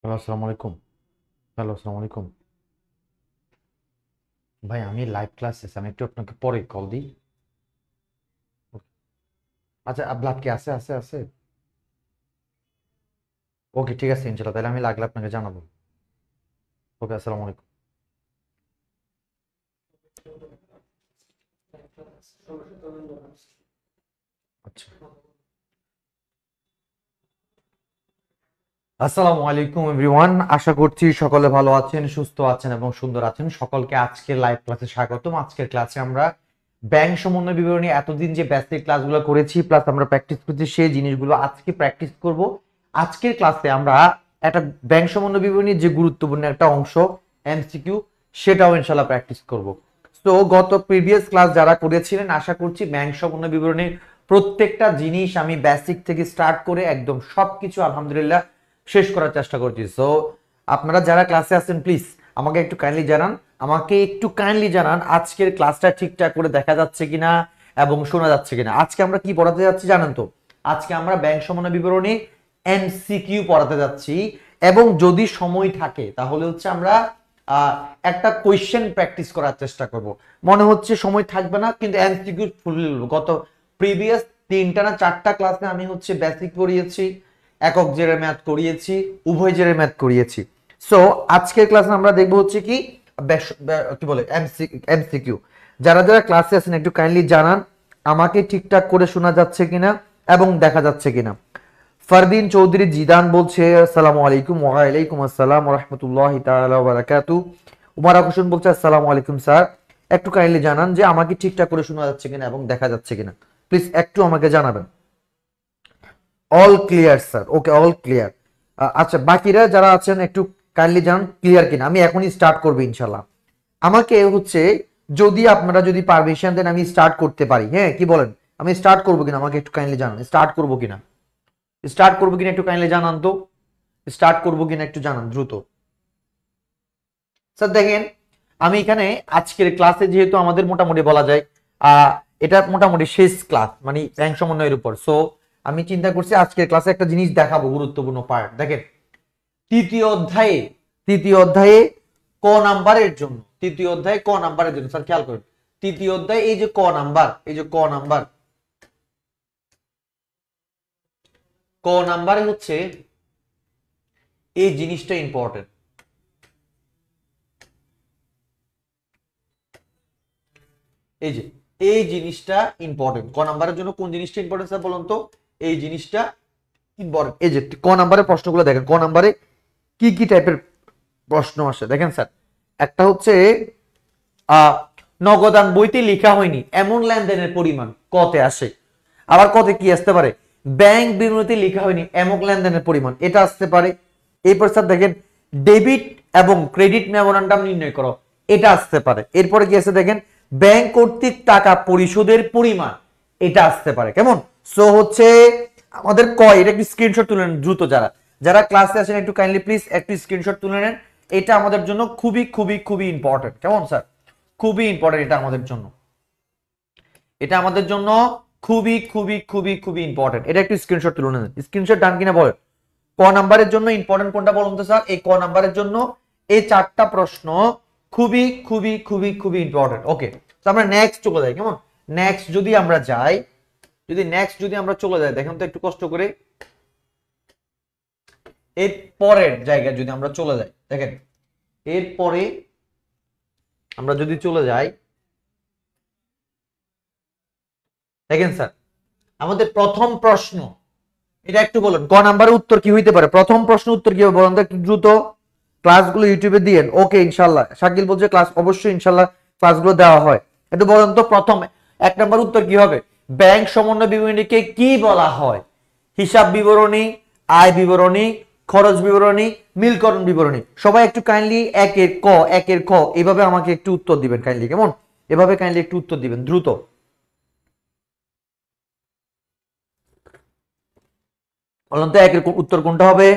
Hello, আসসালামু আলাইকুম। Hello, আসসালামু আলাইকুম। ভাই আমি লাইভ ক্লাসে আমি একটু আপনাকে পরে কল দিই। আচ্ছা, ব্লাড কি আছে আছে আছে? ওকে, ঠিক আছে ইনশাল্লাহ, তাহলে আমি লাগলে আপনাকে জানাবো। ওকে, আসসালামু আলাইকুম। আচ্ছা, আসসালামু আলাইকুম এভরিওয়ান। আশা করছি সকলে ভালো আছেন, সুস্থ আছেন এবং সুন্দর আছেন। সকলকে আজকের লাইভ ক্লাসে স্বাগতম। আজকের ক্লাসে আমরা ব্যাংক সমন্বয় বিবরণী এতদিন যে বেসিক ক্লাসগুলো করেছি প্লাস আমরা প্র্যাকটিস করছি সেই জিনিসগুলো আজকে প্র্যাকটিস করব। আজকের ক্লাসে আমরা একটা ব্যাংক সমন্বয় বিবরণীর যে গুরুত্বপূর্ণ একটা অংশ এমসিকিউ সেটাও ইনশাআল্লাহ প্র্যাকটিস করব। তো গত প্রিভিয়াস ক্লাস যারা করেছিলেন আশা করছি ব্যাংক সমন্বয় বিবরণীর প্রত্যেকটা জিনিস আমি বেসিক থেকে স্টার্ট করে একদম সবকিছু আলহামদুলিল্লাহ শেষ করার চেষ্টা করছি। সো আপনারা যারা ক্লাসে আছেন প্লিজ আমাকে একটু কাইন্ডলি জানান আজকের ক্লাসটা ঠিকঠাক করে দেখা যাচ্ছে কিনা এবং শোনা যাচ্ছে কিনা। আজকে আমরা কি পড়াতে যাচ্ছি জানেন তো? আজকে আমরা ব্যাংক সমন্বয় বিবরণী এমসিকিউ পড়াতে যাচ্ছি এবং যদি সময় থাকে তাহলে হচ্ছে আমরা একটা কোয়েশ্চেন প্র্যাকটিস করার চেষ্টা করব। মনে হচ্ছে সময় থাকবে না, কিন্তু এমসিকিউ ফুল গত প্রিভিয়াস 3টা না 4টা ক্লাসে আমি হচ্ছে বেসিক পড়িয়েছি, একক জেরের ম্যাথ করিয়েছি, উভয় জেরের ম্যাথ করিয়েছি। সো আজকের ক্লাসে আমরা দেখবো হচ্ছে কি কি বলে এমসিকিউ। যারা যারা ক্লাসে আছেন একটু কাইন্ডলি জানান আমাকে ঠিকঠাক করে শোনা যাচ্ছে কিনা এবং দেখা যাচ্ছে কিনা। ফারদিন চৌধুরী জিদান বলছে আসসালামু আলাইকুম। ওয়া আলাইকুম আসসালাম ওয়া রাহমাতুল্লাহি তাআলা ওয়া বারাকাতু। উমার হোসেন বলছে আসসালামু আলাইকুম স্যার। একটু কাইন্ডলি জানান যে আমাকে ঠিকঠাক করে শোনা যাচ্ছে কিনা এবং দেখা যাচ্ছে কিনা, প্লিজ একটু আমাকে জানাবেন। All clear sir, okay all clear. আচ্ছা, বাকিরা যারা আছেন একটু কাইন্ডলি জানান ক্লিয়ার কিনা। আমি এখনই স্টার্ট করবো ইনশাল্লাহ। আমাকে হচ্ছে যদি আপনারা যদি পারমিশন দেন আমি স্টার্ট করতে পারি। হ্যাঁ, কি বলেন? আমি স্টার্ট করবো কিনা আমাকে একটু কাইন্ডলি জানান। স্টার্ট করবো কিনা একটু কাইন্ডলি জানান তো। স্টার্ট করবো কিনা একটু জানান দ্রুত। স্যার দেখেন, আমি এখানে আজকের ক্লাসে যেহেতু আমাদের মোটামুটি বলা যায় এটা মোটামুটি শেষ ক্লাস মানে ব্যাংক সমন্বয়ের উপর। সো আমি চিন্তা করছি আজকের ক্লাসে একটা জিনিস দেখাবো, গুরুত্বপূর্ণ পার্ট। দেখেন, তৃতীয় অধ্যায়ে ক নাম্বারের জন্য স্যার খেয়াল করুন। তৃতীয় অধ্যায় এই যে ক নাম্বারে হচ্ছে এই জিনিসটা ইম্পর্টেন্ট। এই যে এই জিনিসটা ইম্পর্টেন্ট ক নাম্বারের জন্য। কোন জিনিসটা ইম্পর্টেন্ট স্যার বলুন তো? এই জিনিসটা ইম্পর্টেন্ট। এই যে ক নাম্বারের প্রশ্নগুলো দেখেন, ক নাম্বারে কি কি টাইপের প্রশ্ন আসে দেখেন স্যার। একটা হচ্ছে নগদান বইতে লেখা হয়নি এমন লেনদেনের পরিমাণ কতে আসে। আবার কতে কি আসতে পারে? ব্যাংক বিবরণীতে লেখা হয়নি এমন লেনদেনের পরিমাণ, এটা আসতে পারে। এরপর স্যার দেখেন ডেবিট এবং ক্রেডিট মেমোরান্ডাম নির্ণয় করো, এটা আসতে পারে। এরপরে কি আছে দেখেন ব্যাংক কর্তৃক টাকা পরিশোধের পরিমাণ, এটা আসতে পারে। কেমন? সো হচ্ছে আমাদের কয় এটা একটু স্ক্রিনশট তুলে নেন দ্রুত, যারা যারা ক্লাসে আছেন একটু কাইন্ডলি প্লিজ একটু স্ক্রিনশট তুলে নেন। এটা আমাদের জন্য খুবই খুবই খুবই ইম্পর্টেন্ট, কেমন স্যার? খুবই ইম্পর্টেন্ট এটা আমাদের জন্য, এটা আমাদের জন্য খুবই খুবই খুবই খুবই ইম্পর্টেন্ট। এটা একটু স্ক্রিনশট তুলে নেন। স্ক্রিনশট ডান কিনা বলেন। ক নাম্বারের জন্য ইম্পর্টেন্ট কোনটা বলুন তো স্যার? এই ক নাম্বারের জন্য এই চারটা প্রশ্ন খুবই খুবই খুবই খুবই ইম্পর্টেন্ট। ওকে, তো আমরা নেক্সট চলে যাই, কেমন? নেক্সট যদি আমরা যাই, যদি আমরা চলে যাই, দেখেন তো একটু কষ্ট করে এর পরের জায়গায় যদি আমরা চলে যাই, দেখেন এরপরে আমরা যদি চলে যাই, দেখেন স্যার আমাদের প্রথম প্রশ্ন, এটা একটু বলুন ক নাম্বারের উত্তর কি হইতে পারে? প্রথম প্রশ্ন উত্তর কি হবে বলুন তো একটু দ্রুত। ক্লাসগুলো ইউটিউবে দিয়েন। ওকে ইনশাআল্লাহ, শাকিল বলছে ক্লাস অবশ্যই ইনশাআল্লাহ ক্লাসগুলো দেওয়া হয়। একটু বলুন তো প্রথম এক নাম্বার উত্তর কি হবে? ব্যাংক সমন্বয় বিবরণীকে কি বলা হয়? হিসাব বিবরণী, আয় বিবরণী, খরচ বিবরণী, মিলকরণ বিবরণী। সবাই একটু কাইন্ডলি একের ক এভাবে আমাকে একটু উত্তর দিবেন কাইন্ডলি, কেমন? এভাবে কাইন্ডলি একটু উত্তর দিবেন দ্রুত। বলুন তো একের উত্তর কোনটা হবে?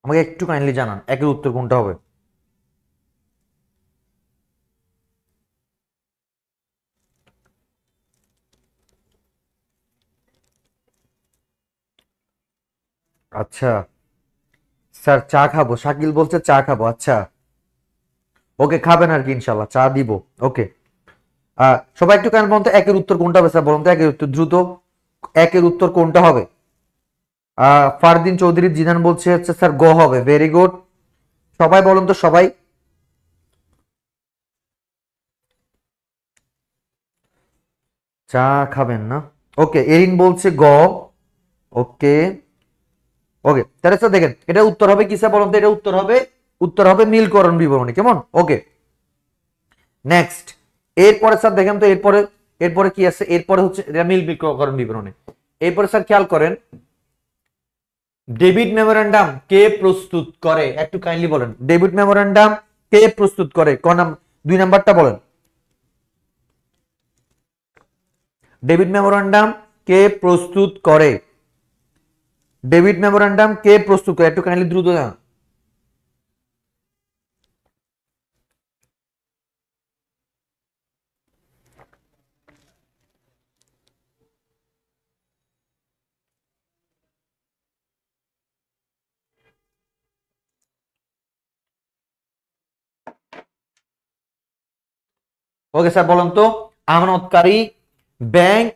আমাকে একটু কাইন্ডলি জানান একের উত্তর কোনটা হবে। আচ্ছা স্যার চা খাবো, শাকিল বলছে চা খাবো। আচ্ছা ওকে, খাবেন আর কি, ইনশাল্লাহ চা দিব। ওকে সবাই একটু কাইন্ডলি বলুন তো একের উত্তর কোনটা হবে স্যার? বলুন তো একের উত্তর দ্রুত, একের উত্তর কোনটা হবে? ফারদিন চৌধুরী জিনান বলছে হচ্ছে স্যার গ হবে। ভেরি গুড, সবাই বলুন তো সবাই। চা খাবেন না? ওকে, এরিন বলছে গ। ওকে ওকে, তাহলে স্যার দেখেন এটা উত্তর হবে কি স্যার বলুন তো? এটা উত্তর হবে মিলকরণ বিবরণী, কেমন? ওকে নেক্সট, এরপরে স্যার দেখেন তো এরপরে এরপরে কি আছে? এরপরে হচ্ছে এটা মিলকরণ বিবরণী। এরপরে স্যার খেয়াল করেন, ডেবিট মেমোরেন্ডাম কে প্রস্তুত করে? একটু কাইন্ডলি বলেন ডেবিট মেমোরেন্ডাম কে প্রস্তুত করে? দুই নাম্বারটা বলেন। ডেবিট মেমোরেন্ডাম কে প্রস্তুত করে? ডেবিট মেমোরেন্ডাম কে প্রস্তুত করে? একটু কাইন্ডলি দ্রুত জানান। ওকে স্যার বলুন তো, আমানতকারী, ব্যাংক,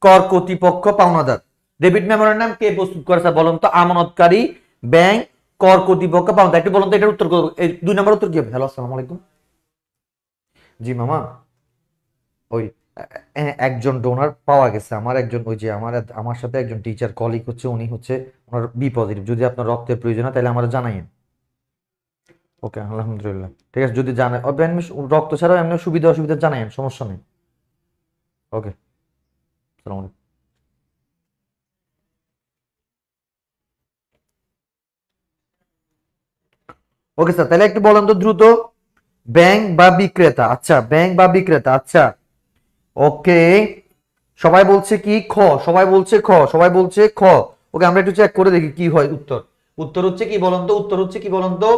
কর কর্তৃপক্ষ, পাওনাদার। ডেবিট মেমোরেন্ডাম কে প্রস্তুত করে স্যার বলুন তো? আমানতকারী, ব্যাংক, কর কর্তৃপক্ষ, পাওনাদার। একটু বলুন তো এটার উত্তর, দুই নম্বর উত্তর কি হবে? হ্যালো আসসালামু আলাইকুম। জি মামা, ওই একজন ডোনার পাওয়া গেছে। আমার একজন ওই যে আমার সাথে একজন টিচার কলিগ হচ্ছে, উনি হচ্ছে ওনার বি পজিটিভ। যদি আপনার রক্তের প্রয়োজন হয় তাহলে আমার জানাইন। ওকে আলহামদুলিল্লাহ, ঠিক আছে। যদি জানায় এমনি রক্ত ছাড়াও এমনি সুবিধা অসুবিধা জানাইন, সমস্যা নেই। ওকে সালাম আলাইকুম। ওকে স্যার, তাহলে একটু বলেন তো দ্রুত, ব্যাংক বা বিক্রেতা। আচ্ছা ব্যাংক বা বিক্রেতা, আচ্ছা ওকে। সবাই বলছে কি খ, সবাই বলছে খ, সবাই বলছে খ। ওকে আমরা একটু চেক করে দেখি কি হয় উত্তর। উত্তর হচ্ছে কি বলুন তো? উত্তর হচ্ছে কি বলুন তো?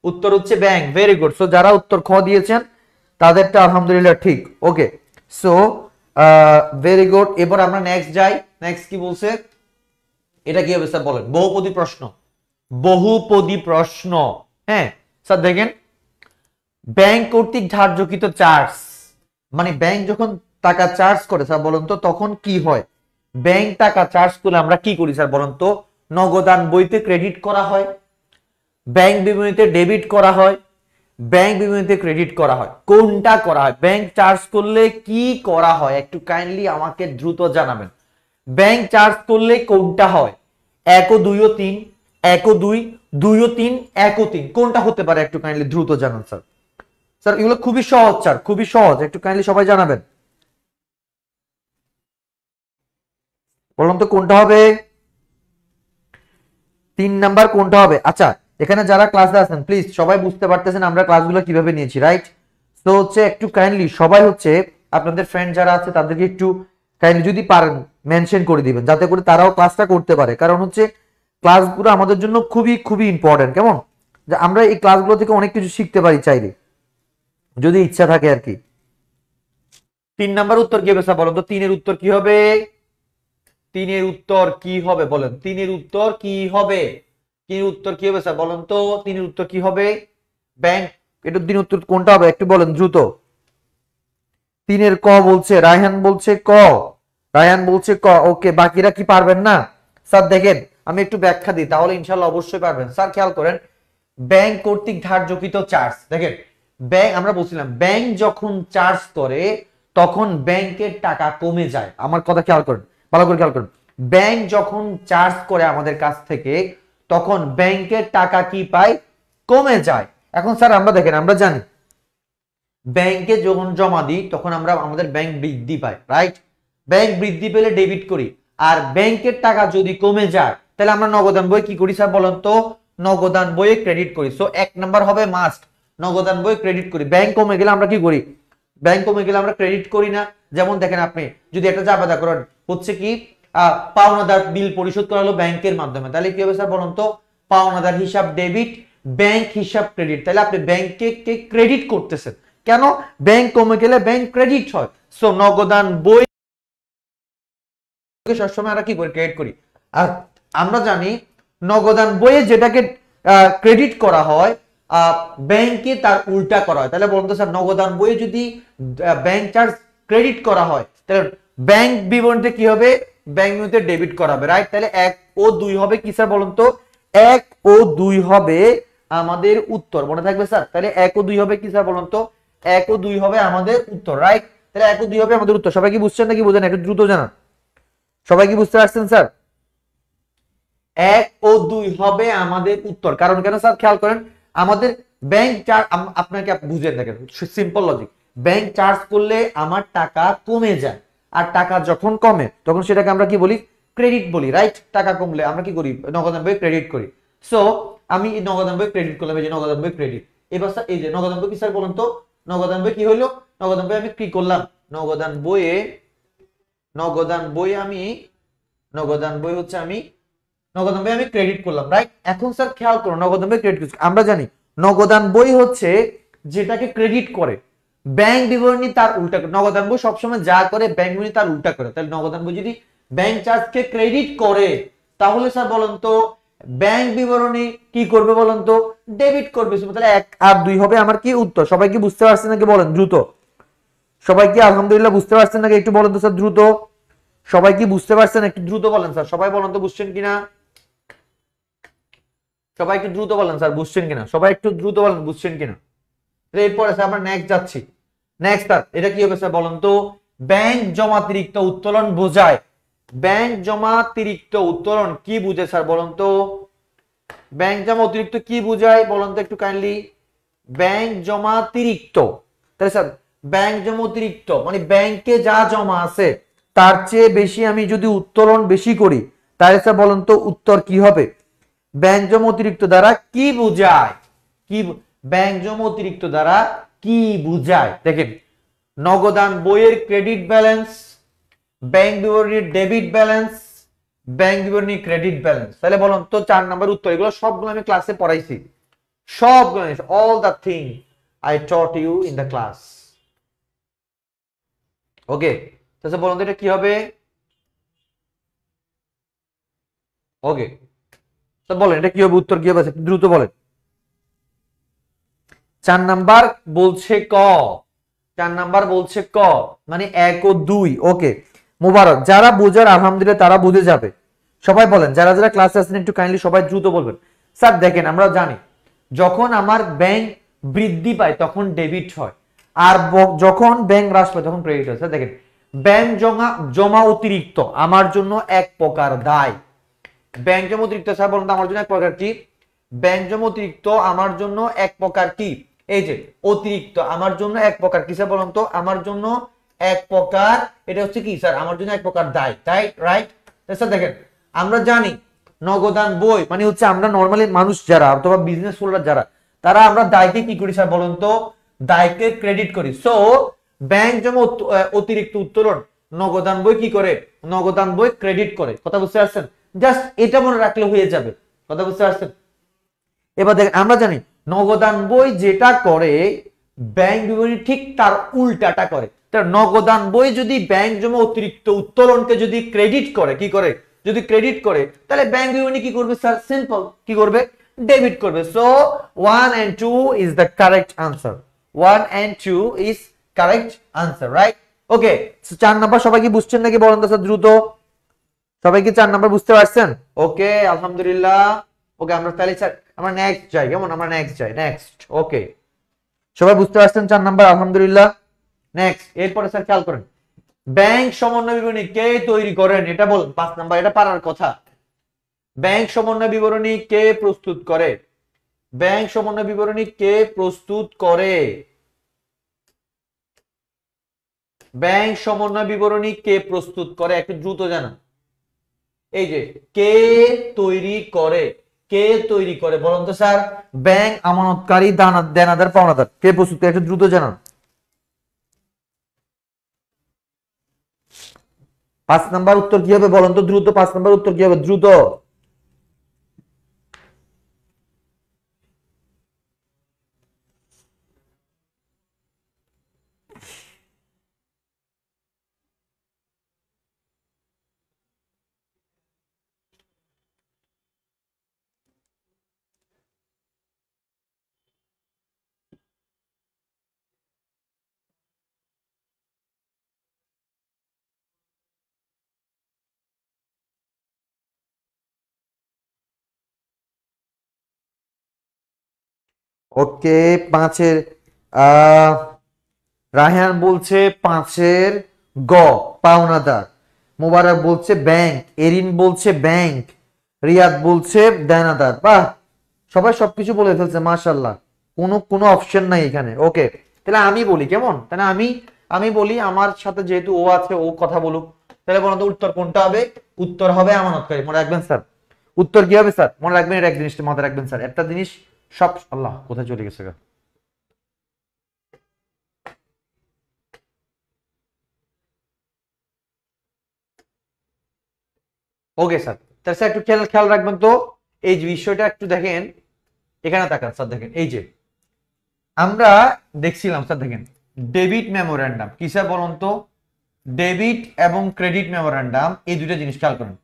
উত্তর হচ্ছে ব্যাংক। Very good. সো যারা উত্তর খ দিয়েছেন তাদেরটা আলহামদুলিল্লাহ ঠিক। Okay so very good. এবার আমরা নেক্সট যাই। নেক্সট কি বলছে? এটা কি হবে স্যার বলেন? বহুপদী প্রশ্ন, বহুপদী প্রশ্ন। হ্যাঁ স্যার দেখেন, ব্যাংক কর্তৃক ধার্যকৃত চার্জ, মানে ব্যাংক যখন টাকা চার্জ করে স্যার বলুন তো তখন কি হয়? ব্যাংক টাকা চার্জ করলে আমরা কি করি স্যার বলুন তো? নগদান বইতে ক্রেডিট করা হয়, ব্যাংক বিবরণীতে ডেবিট করা হয়, ব্যাংক বিবরণীতে ক্রেডিট করা হয়। কোনটা করা হয়? ব্যাংক চার্জ করলে কি করা হয়? একটু কাইন্ডলি আমাকে দ্রুত জানাবেন। ব্যাংক চার্জ করলে কোনটা হয়? 1 ও 2 ও 3, এক ও দুই, দুই ও তিন, এক ও তিন, কোনটা হতে পারে একটু কাইন্ডলি দ্রুত জানান স্যার। স্যার এগুলো খুবই সহজ স্যার, খুবই সহজ, একটু কাইন্ডলি সবাই জানাবেন। বলুন তো কোনটা হবে, 3 নাম্বার কোনটা হবে? আচ্ছা এখানে যারা ক্লাসে আছেন প্লিজ সবাই বুঝতে পারতেছেন আমরা ক্লাসগুলো কিভাবে নিয়েছি, রাইট? তো হচ্ছে একটু কাইন্ডলি সবাই হচ্ছে আপনাদের ফ্রেন্ড যারা আছে তাদেরকে একটু কাইন্ডলি যদি পারেন মেনশন করে দিবেন, যাতে করে তারাও ক্লাসটা করতে পারে। কারণ হচ্ছে ক্লাসগুলো আমাদের জন্য খুবই খুবই ইম্পর্টেন্ট, কেমন? যে আমরা এই ক্লাসগুলো থেকে অনেক কিছু শিখতে পারি চাইলে, যদি ইচ্ছা থাকে আর কি। 3 নাম্বার উত্তর কি হবে স্যার বলেন তো? 3-এর উত্তর কি হবে? 3-এর উত্তর কি হবে বলেন? 3-এর উত্তর কি হবে? 3-এর উত্তর কি হবে স্যার বলেন তো? 3-এর উত্তর কি হবে? ব্যাংক, এটা 3 উত্তর কোনটা হবে একটু বলেন দ্রুত। 3-এর ক বলছে, রায়হান বলছে ক, রায়হান বলছে ক। ওকে, বাকিরা কি পারবেন না? স্যার দেখেন আমি একটু ব্যাখ্যা দিই, তাহলে ইনশাআল্লাহ অবশ্যই পারবেন। স্যার খেয়াল করেন, ব্যাংক কর্তৃক ধার্যকৃত চার্জ, দেখেন ব্যাংক, আমরা বলছিলাম ব্যাংক যখন চার্জ করে তখন ব্যাংকের টাকা কমে যায়। আমার কথা খেয়াল করেন, ভালো করে খেয়াল করেন, ব্যাংক যখন চার্জ করে আমাদের কাছ থেকে তখন ব্যাংকের টাকা কি পায়? কমে যায়। এখন স্যার আমরা দেখেন, আমরা জানি ব্যাংকে যখন জমা দিই তখন আমরা আমাদের ব্যাংক বৃদ্ধি পায়, রাইট? ব্যাংক বৃদ্ধি পেলে ডেবিট করি, আর ব্যাংকের টাকা যদি কমে যায় তাহলে আমরা নগদান বই কি করি স্যার বলেন তো? নগদান বইয়ে ক্রেডিট করি। সো 1 নাম্বার হবে মাস্ট, নগদান বই ক্রেডিট করি। ব্যাংক কমে গেলে আমরা কি করি? ব্যাংক কমে গেলে আমরা ক্রেডিট করি না। যেমন দেখেন আপনি যদি একটা জাবেদা করেন হচ্ছে কি পাওনাদার বিল পরিশোধ করা হলো ব্যাংকের মাধ্যমে, তাহলে কি হবে স্যার বলুন তো? পাওনাদার হিসাব ডেবিট, ব্যাংক হিসাব ক্রেডিট। তাহলে আপনি ব্যাংকে ক্রেডিট করতেছেন, কেন? ব্যাংক কমে গেলে ব্যাংক ক্রেডিট হয়। সো নগদান বই সবসময় আমরা কি করি? ক্রেডিট করি। আর আমরা জানি নগদান বইয়ে যেটাকে ক্রেডিট করা হয় ব্যাংকে তার উল্টা করা হয়। তাহলে বলুন তো স্যার, নগদান বইয়ে যদি ব্যাংক চার্জ ক্রেডিট করা হয় তাহলে ব্যাংক বিবরণীতে কি হবে? ব্যাংক বিবরণীতে ডেবিট করা হবে, রাইট? তাহলে 1 ও 2 হবে কি স্যার বলুন তো? 1 ও 2 হবে আমাদের উত্তর, মনে থাকবে স্যার? তাহলে 1 ও 2 হবে কি স্যার বলুন তো? 1 ও 2 হবে আমাদের উত্তর, রাইট? তাহলে 1 ও 2 হবে আমাদের উত্তর। সবাই কি বুঝছেন নাকি বুঝেন? একটু দ্রুত জানান। সবাই কি বুঝতে পারছেন স্যার? 1 ও 2 হবে আমাদের উত্তর। কারণ কেন স্যার খেয়াল করেন, আমাদের ব্যাংক চার্জ, আপনাকে বুঝেন দেখেন সিম্পল লজিক, ব্যাংক চার্জ করলে আমার টাকা কমে যায়, আর টাকা যখন কমে তখন সেটাকে আমরা কি বলি? ক্রেডিট বলি, রাইট? টাকা কমলে আমরা কি করি? নগদান বই ক্রেডিট করি। সো আমি এই নগদান বই ক্রেডিট করলাম, এই যে নগদান বই ক্রেডিট। এবার স্যার এই যে নগদান বই কি স্যার বলুন তো? নগদান বই কি হইলো? নগদান বই আমি কি করলাম? নগদান বইয়ে, নগদান বই আমি, নগদান বই হচ্ছে আমি, নগদান বই আমি ক্রেডিট করলাম, রাইট? এখন স্যার খেয়াল করো, নগদান বই ক্রেডিট, আমরা জানি নগদান বই হচ্ছে যেটাকে ক্রেডিট করে, ব্যাংক বিবরণী তার উল্টা করে। নগদান বই সবসময় যা করে ব্যাংক বিবরণী তার উল্টা করে। তাহলে নগদান বই যদি ব্যাংক চার্জকে ক্রেডিট করে তাহলে স্যার বলেন তো ব্যাংক বিবরণী কি করবে বলেন তো? ডেবিট করবে। তাহলে 1 আর 2 হবে আমার কি উত্তর। সবাই কি বুঝতে পারছেন নাকি বলেন দ্রুত? সবাই কি আলহামদুলিল্লাহ বুঝতে পারছেন নাকি একটু বলেন তো স্যার দ্রুত? সবাই কি বুঝতে পারছেন? একটু দ্রুত বলেন স্যার, সবাই বলেন তো বুঝছেন কিনা? সবাই একটু দ্রুত বলেন স্যার বুঝছেন কিনা? সবাই একটু দ্রুত বলেন বুঝছেন কিনা? এরপরে স্যার আমরা নেক্সট যাচ্ছি। নেক্সট স্যার এটা কি হবে স্যার বলেন তো? ব্যাংক জমাতিরিক্ত উত্তোলন বোঝায়। ব্যাংক জমাতিরিক্ত উত্তোলন কি বুঝে স্যার বলেন তো? ব্যাংক জমা অতিরিক্ত কি বুঝায় বলেন তো একটু কাইন্ডলি? ব্যাংক জমাতিরিক্ত, তাহলে স্যার ব্যাংক জমা অতিরিক্ত মানে ব্যাংকে যা জমা আছে তার চেয়ে বেশি আমি যদি উত্তোলন বেশি করি তাহলে স্যার বলেন তো উত্তর কি হবে? ব্যাংক জমা অতিরিক্ত দ্বারা কি বুঝায়? কি ব্যাংক জমা অতিরিক্ত দ্বারা কি বুঝায়? দেখেন নগদান বইয়ের ক্রেডিট ব্যালেন্স, ব্যাংক বিবরণীর ডেবিট ব্যালেন্স, ব্যাংক বিবরণী ক্রেডিট ব্যালেন্স। তাহলে বলুন তো 4 নাম্বার উত্তর। এগুলো সবগুলো আমি ক্লাসে পড়াইছি, সবগুলো, all the thing I taught you in the class. Okay, তাহলে বলুন তো এটা কি হবে? ওকে, তো বলেন এটা কি হবে? উত্তর কি হবে দ্রুত বলেন। 4 নাম্বার বলছে ক, 4 নাম্বার বলছে ক, মানে 1 ও 2। ওকে মোবারক, যারা বুঝার আলহামদুলিল্লাহ তারা বুঝে যাবে। সবাই বলেন, যারা যারা ক্লাসে আছেন একটু কাইন্ডলি সবাই দ্রুত বলবেন। স্যার দেখেন আমরা জানি যখন আমার ব্যাংক বৃদ্ধি পায় তখন ডেবিট হয়, আর যখন ব্যাংক হ্রাস পায় তখন ক্রেডিট হয়। স্যার দেখেন ব্যাংক জমা অতিরিক্ত আমার জন্য এক প্রকার দায়, ব্যাংক জমা অতিরিক্ত স্যার বলুন তো আমার জন্য এক প্রকার কি? ব্যাংক জমা অতিরিক্ত আমার জন্য এক প্রকার কি? এই যে অতিরিক্ত আমার জন্য এক প্রকার কি স্যার বলুন তো? আমার জন্য এক প্রকার, এটা হচ্ছে কি স্যার? আমার জন্য এক প্রকার দায়, তাই রাইট? স্যার দেখেন আমরা জানি নগদান বই মানে হচ্ছে আমরা নরমালি মানুষ যারা অথবা বিজনেস হোল্ডার যারা, তারা আমরা দায়কে কি করি স্যার বলুন তো? দায়কে ক্রেডিট করি। সো ব্যাংক জমা অতিরিক্ত উত্তোলন নগদান বই কি করে? নগদান বই ক্রেডিট করে। কথা বুঝতে পারছেন? জাস্ট এটা মনে রাখলে হয়ে যাবে। কথা বুঝতে পারছেন? এবার দেখেন আমরা জানি নগদান বই যেটা করে ব্যাংক বিবরণী ঠিক তার উল্টাটা করে। তার নগদান বই যদি ব্যাংক জমা অতিরিক্ত উত্তোলনকে যদি ক্রেডিট করে, কি করে? যদি ক্রেডিট করে তাহলে ব্যাংক বিবরণী কি করবে স্যার? সিম্পল, কি করবে? ডেবিট করবে। So 1 and 2 is the correct answer. 1 and 2 is correct answer, right? Okay, 4 number সবাই কি বুঝছেন নাকি বলেন তো স্যার দ্রুত? সবাই কি 4 নাম্বার বুঝতে পারছেন? ওকে, আলহামদুলিল্লাহ। ওকে, আমরা তাহলে স্যার আমরা নেক্সট যাই, কেমন? আমরা নেক্সট যাই, নেক্সট। ওকে, সবাই বুঝতে পারছেন 4 নাম্বার? আলহামদুলিল্লাহ। নেক্সট, এরপরে স্যার খেয়াল করেন, ব্যাংক সমন্বয় বিবরণী কে তৈরি করেন? এটা বলুন। 5 নাম্বার, এটা পারার কথা। ব্যাংক সমন্বয় বিবরণী কে প্রস্তুত করে? ব্যাংক সমন্বয় বিবরণী কে প্রস্তুত করে? ব্যাংক সমন্বয় বিবরণী কে প্রস্তুত করে? একটু দ্রুত জানান। এই যে কে তৈরি করে, কে তৈরি করে বলুন তো স্যার? ব্যাংক আমানতকারী, দেনাদার, পাওনাদার, কে প্রস্তুত করে? একটু দ্রুত জানান। 5 নাম্বার উত্তর কি হবে বলুন তো দ্রুত? 5 নাম্বার উত্তর কি হবে দ্রুত? ওকে, 5-এর রায়হান বলছে 5-এর গ পাওনাদার, মোবারক বলছে ব্যাংক, এরিন বলছে ব্যাংক, রিয়াদ বলছে দেনাদার। বাহ, সবাই সবকিছু বলে ফেলছে, মাশাআল্লাহ। কোনো অপশন নাই এখানে। ওকে, তাহলে আমি বলি, কেমন? তাহলে আমি বলি, আমার সাথে যেহেতু ও আছে, ও কথা বলুক। তাহলে বলুন তো উত্তর কোনটা হবে? উত্তর হবে আমানতকারী। মনে রাখবেন স্যার, উত্তর কি হবে স্যার? মনে রাখবেন, এটা এক জিনিসটা মাথায় রাখবেন স্যার, একটা জিনিস সব, আল্লাহ কোথায় চলে গেছে গা? ওকে স্যার, তাহলে স্যার একটু খেয়াল খেয়াল রাখবেন তো, এই যে বিষয়টা একটু দেখেন, এখানে তাকান স্যার। দেখেন এই যে আমরা দেখছিলাম স্যার, দেখেন ডেবিট মেমোরেন্ডাম কি স্যার বলুন তো? ডেবিট এবং ক্রেডিট মেমোরেন্ডাম, এই দুইটা জিনিস খেয়াল করেন।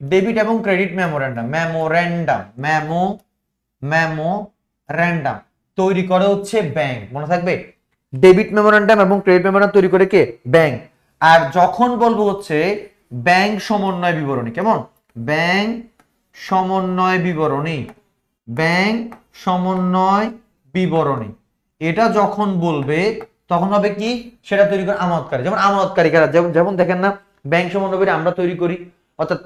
ডেবিট এবং ক্রেডিট মেমোরেন্ডাম, মেমোরেন্ডাম তৈরি করে হচ্ছে ব্যাংক, মনে থাকবে। ডেবিট মেমোরেন্ডাম এবং ক্রেডিট মেমোরেন্ডাম তৈরি করে কে? ব্যাংক। আর যখন বলবো হচ্ছে ব্যাংক সমন্বয় বিবরণী, কেমন? ব্যাংক সমন্বয় বিবরণী, ব্যাংক সমন্বয় বিবরণী, এটা যখন বলবে তখন হবে কি? সেটা তৈরি করে আমানতকারী। যেমন আমানতকারী কারা? যেমন দেখেন না, ব্যাংক সমন্বয় বিবরণী আমরা তৈরি করি, অর্থাৎ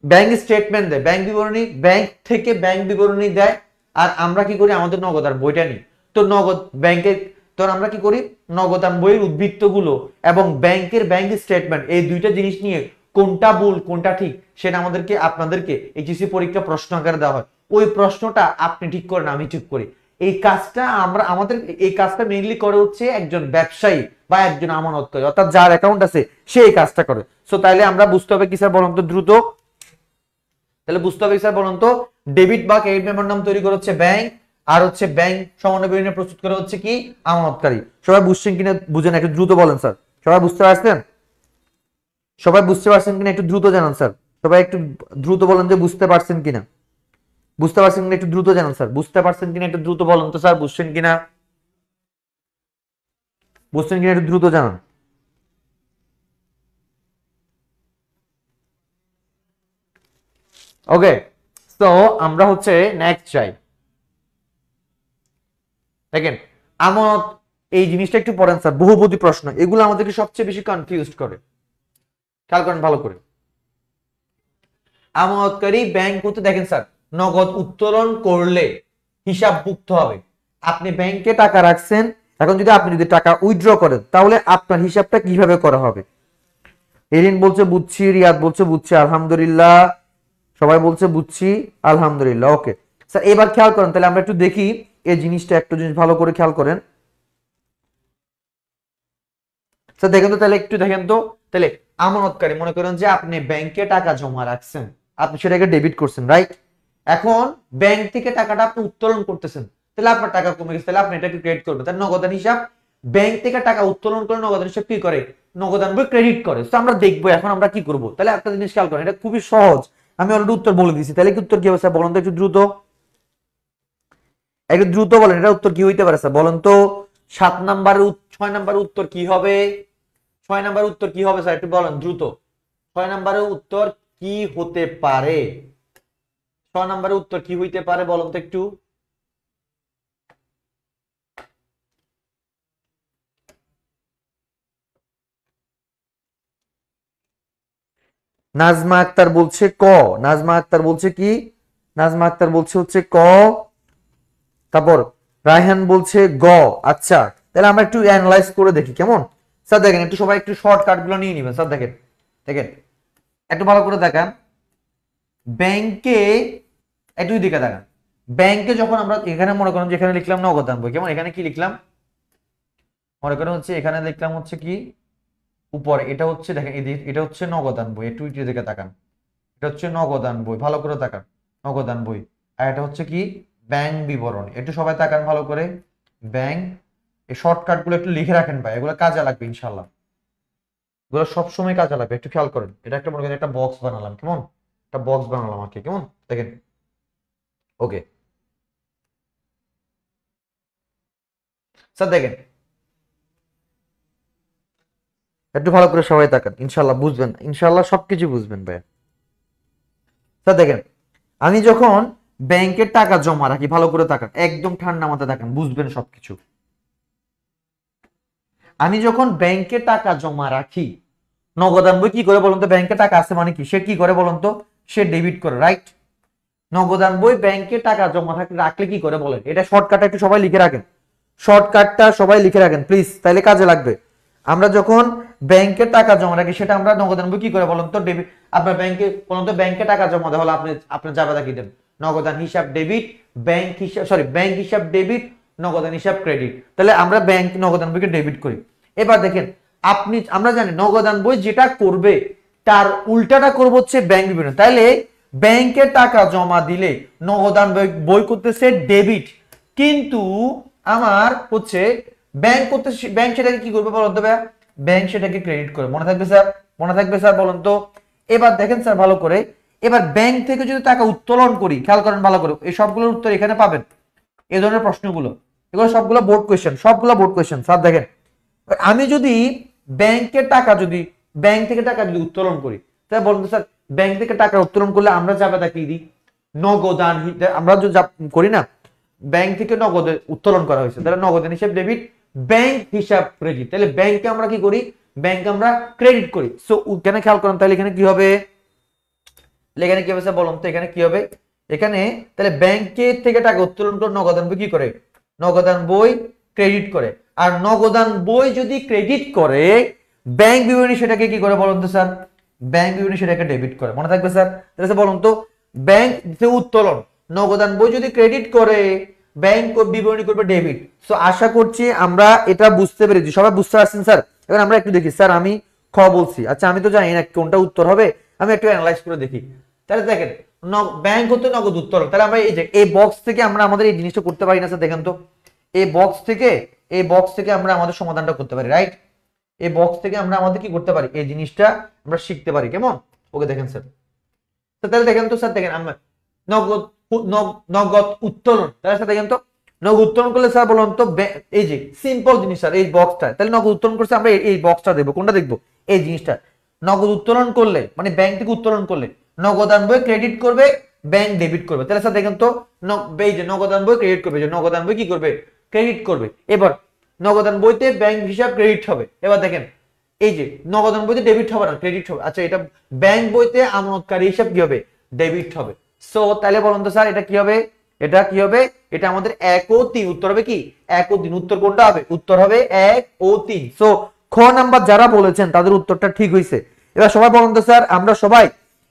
ব্যাংক স্টেটমেন্ট দেয়, ব্যাংক বিবরণী, ব্যাংক থেকে ব্যাংক বিবরণী দেয়, আর আমরা কি করি? আমাদের নগদান বইটা নিই। তো নগদ ব্যাংকের, তখন আমরা কি করি? নগদান বইয়ের উদ্বৃত্ত গুলো এবং ব্যাংকের ব্যাংক স্টেটমেন্ট, এই দুইটা জিনিস নিয়ে কোনটা ভুল কোনটা ঠিক সেটা আমাদেরকে, আপনাদেরকে এইচএসসি পরীক্ষা প্রশ্ন আকারে দেওয়া হয়। ওই প্রশ্নটা আপনি ঠিক করেন, আমি ঠিক করি। এই কাজটা আমাদের এই কাজটা মেইনলি করে হচ্ছে একজন ব্যবসায়ী বা একজন আমানতকারী, অর্থাৎ যার অ্যাকাউন্ট আছে সে এই কাজটা করে। সো তাইলে আমরা বুঝতে হবে কি স্যার বলুন তো দ্রুত? তাহলে বুঝতে হবে স্যার বলুন তো, ডেবিট বা ক্রেডিট মেমোরেন্ডাম তৈরি করে হচ্ছে ব্যাংক, আর হচ্ছে ব্যাংক সমন্বয় বিবরণী প্রস্তুত করে হচ্ছে কি? আমানতকারী। সবাই বুঝছেন কিনা বুঝেন, একটু দ্রুত বলেন স্যার। সবাই বুঝতে পারছেন? সবাই বুঝতে পারছেন কিনা একটু দ্রুত জানান স্যার। সবাই একটু দ্রুত বলেন যে বুঝতে পারছেন কিনা। বুঝতে পারছেন কিনা একটু দ্রুত জানান স্যার। বুঝতে পারছেন কিনা একটু দ্রুত বলেন তো স্যার, বুঝছেন কিনা? বুঝছেন কিনা একটু দ্রুত জানান। ওকে, তো আমরা হচ্ছে নেক্সট চাই। দেখেন আমানত, এই জিনিসটা একটু পড়েন স্যার, বহুপদী প্রশ্ন, এগুলো আমাদেরকে সবচেয়ে বেশি কনফিউজ করে। খেয়াল করেন ভালো করে। আমানতকারী ব্যাংক হতে দেখেন স্যার নগদ উত্তোলন করলে হিসাবভুক্ত হবে। আপনি ব্যাংকে টাকা রাখছেন, এখন আপনি যদি টাকা উইথড্র করেন তাহলে আপনার হিসাবটা কিভাবে করা হবে? এরিন বলছে বুঝছি, রিয়াদ বলছে বুঝছি, আলহামদুলিল্লাহ, সবাই বলছে বুঝছি, আলহামদুলিল্লাহ। ওকে স্যার, এবার খেয়াল করেন, তাহলে আমরা একটু দেখি এই জিনিসটা, একটু জিনিস ভালো করে খেয়াল করেন স্যার। দেখেন তো, তাহলে একটু দেখেন তো, তাহলে আমানতকারী মনে করেন যে আপনি ব্যাংকে টাকা জমা রাখছেন, আপনি সেটাকে ডেবিট করছেন, রাইট? এখন ব্যাংক থেকে টাকাটা আপনি উত্তোলন করতেছেন, তাহলে আপনার টাকা কমে গেছে, তাহলে আপনি এটাকে ক্রেডিট করবেন। তার নগদান হিসাব, ব্যাংক থেকে টাকা উত্তোলন করে নগদান হিসাব কি করে? নগদান বই ক্রেডিট করে। তো আমরা দেখবো এখন আমরা কি করব। তাহলে একটা জিনিস খেয়াল করেন, এটা খুবই সহজ, আমি অলরেডি উত্তর বলে দিয়েছি। তাহলে কি উত্তর কি হবে স্যার বলেন তো, একটু দ্রুত, একটু দ্রুত বলেন, এটা উত্তর কি হইতে পারে স্যার বলেন তো? 7 নাম্বারের 6 নাম্বারের উত্তর কি হবে? 6 নাম্বারের উত্তর কি হবে স্যার একটু বলেন দ্রুত। 6 নাম্বারের উত্তর কি হতে পারে? 6 নাম্বারের উত্তর কি হইতে পারে বলেন তো একটু। নাজমা আক্তার বলছে ক, নাজমা আক্তার বলছে কি? নাজমা আক্তার বলছে হচ্ছে ক, তারপর রায়হান বলছে গ। আচ্ছা, তাহলে আমরা একটু অ্যানালাইজ করে দেখি কেমন। স্যার দেখেন, একটু সবাই একটু শর্টকাট গুলো নিয়ে নিবেন স্যার। দেখেন দেখেন একটু ভালো করে দেখান, ব্যাংকে একটু দিকে দেখান। ব্যাংকে যখন আমরা এখানে মনে করেন যে এখানে লিখলাম নগদান বই, কেমন? এখানে কি লিখলাম মনে করেন হচ্ছে, এখানে লিখলাম হচ্ছে কি উপরে, এটা হচ্ছে দেখেন এটা হচ্ছে নগদান বই, একটু দিকে তাকান, এটা হচ্ছে নগদান বই, ভালো করে তাকান, নগদান বই। আর এটা হচ্ছে কি ব্যাংক বিবরণ। একটু সবাই তাকান ভালো করে, ব্যাংক। এই শর্টকাট গুলো একটু লিখে রাখেন ভাই, এগুলো কাজে লাগবে ইনশাল্লাহ, এগুলো সবসময় কাজে লাগবে, একটু খেয়াল করেন। এটা একটা মনে করেন একটা বক্স বানালাম, কেমন? একটা বক্স বানালাম আর কি, কেমন? দেখেন, ওকে স্যার দেখেন একটু ভালো করে সবাই তাকান, ইনশাল্লাহ বুঝবেন, ইনশাল্লাহ সবকিছু বুঝবেন ভাই। স্যার দেখেন, আমি যখন ব্যাংকের টাকা জমা রাখি, ভালো করে তাকান, একদম ঠান্ডা মাথায় তাকান, বুঝবেন সবকিছু। আমি যখন ব্যাংকে টাকা জমা রাখি, নগদান বই কি করে বলুন তো? ব্যাংকে টাকা আছে মানে কি, সে কি করে বলুন তো? সে ডেবিট করে, রাইট? নগদান বই ব্যাংকে টাকা জমা রাখলে কি করে বলেন? এটা শর্টকাটটা একটু সবাই লিখে রাখেন, শর্টকাটটা সবাই লিখে রাখেন প্লিজ, তাইলে কাজে লাগবে। আমরা যখন ব্যাংকে টাকা জমা রাখি, সেটা আমরা নগদান বই কি করে বলুন তো? ডেবিট। আপনার ব্যাংকে বলুন তো, ব্যাংকে টাকা জমা দেওয়া হলো, আপনি আপনার জাবেদা কি দেন? নগদান হিসাব ডেবিট, ব্যাংক হিসাব, সরি ব্যাংক হিসাব ডেবিট, নগদান হিসাব ক্রেডিট। তাহলে আমরা ব্যাংক নগদান বইকে ডেবিট করি। এবার দেখেন, আমরা জানি নগদান বই যেটা করবে তার উল্টাটা করবো হচ্ছে ব্যাংক বিবরণ। তাইলে ব্যাংকে টাকা জমা দিলে নগদান বই করতেছে ডেবিট, কিন্তু আমার হচ্ছে ব্যাংক করতে, ব্যাংক সেটাকে কি করবে বলুন তো ভাইয়া? ব্যাংক সেটাকে ক্রেডিট করে। মনে থাকবে স্যার? মনে থাকবে স্যার বলুন তো? এবার দেখেন স্যার ভালো করে, এবার ব্যাংক থেকে যদি টাকা উত্তোলন করি, খেয়াল করেন ভালো করে, এই সবগুলোর উত্তর এখানে পাবেন। এই ধরনের প্রশ্নগুলো, এগুলো সবগুলো বোর্ড কোয়েশ্চেন, সবগুলো বোর্ড কোয়েশ্চেন স্যার। দেখেন, আমি যদি ব্যাংকের টাকা যদি ব্যাংক থেকে টাকা যদি উত্তোলন করি, তাহলে বলুন তো স্যার, ব্যাংক থেকে টাকা উত্তোলন করলে আমরা যাবে তা কি দিই? নগদান। আমরা যদি করি না, ব্যাংক থেকে নগদ উত্তোলন করা হয়েছে, তাহলে নগদান হিসাব ডেবিট, ব্যাংক হিসাব ক্রেডিট। তাহলে ব্যাংকে আমরা কি করি? ব্যাংকে আমরা ক্রেডিট করি। সো এখানে খেয়াল করেন, তাহলে এখানে কি হবে? এখানে কি হবে স্যার বলুন তো? এখানে কি হবে? এখানে তাহলে ব্যাংকের থেকে টাকা উত্তোলন করে নগদান বই কি করে? নগদান বই ক্রেডিট করে। আর নগদান বই যদি ক্রেডিট করে, ব্যাংক বিবরণী সেটাকে কি করে বলুন তো স্যার? ব্যাংক বিবরণী সেটাকে ডেবিট করে। মনে থাকবে স্যার? তাহলে বলুন তো, ব্যাংক যে উত্তোলন, নগদান বই যদি ক্রেডিট করে, ব্যাংক বিবরণী করবে ডেবিট। সো আশা করছি আমরা এটা বুঝতে পেরেছি, সবাই বুঝতে পারছেন স্যার? এবার আমরা একটু দেখি স্যার, আমি খ বলছি, আচ্ছা আমি তো জানি না কোনটা উত্তর হবে, আমি একটু অ্যানালাইজ করে দেখি। তাহলে দেখেন, ব্যাংক হতে নগদ উত্তোলন, তাহলে আমরা এই যে এই বক্স থেকে আমরা আমাদের এই জিনিসটা করতে পারি না স্যার? দেখেন তো, এই বক্স থেকে, এই বক্স থেকে আমরা আমাদের সমাধানটা করতে পারি, রাইট? এই বক্স থেকে আমরা আমাদের কি করতে পারি? এই জিনিসটা আমরা শিখতে পারি, কেমন? ওকে দেখেন স্যার, তাহলে দেখেন তো স্যার, দেখেন আমরা নগদ নগদ উত্তোলন, তাহলে স্যার দেখেন তো, নগদ উত্তোলন করলে স্যার বলুন তো, এই যে সিম্পল জিনিস স্যার, এই বক্সটা, তাহলে নগদ উত্তোলন করছে, আমরা এই বক্সটা দেখবো, কোনটা দেখবো? এই জিনিসটা। নগদ উত্তোলন করলে মানে ব্যাংক থেকে উত্তোলন করলে নগদান বই ক্রেডিট করবে, ব্যাংক ডেবিট করবে। তাহলে স্যার দেখেন তো, এই যে নগদান বই ক্রেডিট করবে, যে নগদান বই কি করবে? ক্রেডিট করবে। এবার নগদান বইতে ব্যাংক হিসাব ক্রেডিট হবে। এবার দেখেন, এই যে নগদান বইতে ডেবিট হবে না, ক্রেডিট হবে। আচ্ছা, এটা ব্যাংক বইতে আমানতকারী হিসাব কি হবে? ডেবিট হবে। সো তাহলে বলুন তো স্যার এটা কি হবে, এটা কি হবে, এটা আমাদের 1 ও 3, উত্তর হবে কি 1 ও 3, উত্তর কোনটা হবে, উত্তর হবে 1 ও 3। সো খ নাম্বার যারা বলেছেন তাদের উত্তরটা ঠিক হয়েছে। এবার সবাই বলুন তো স্যার আমরা সবাই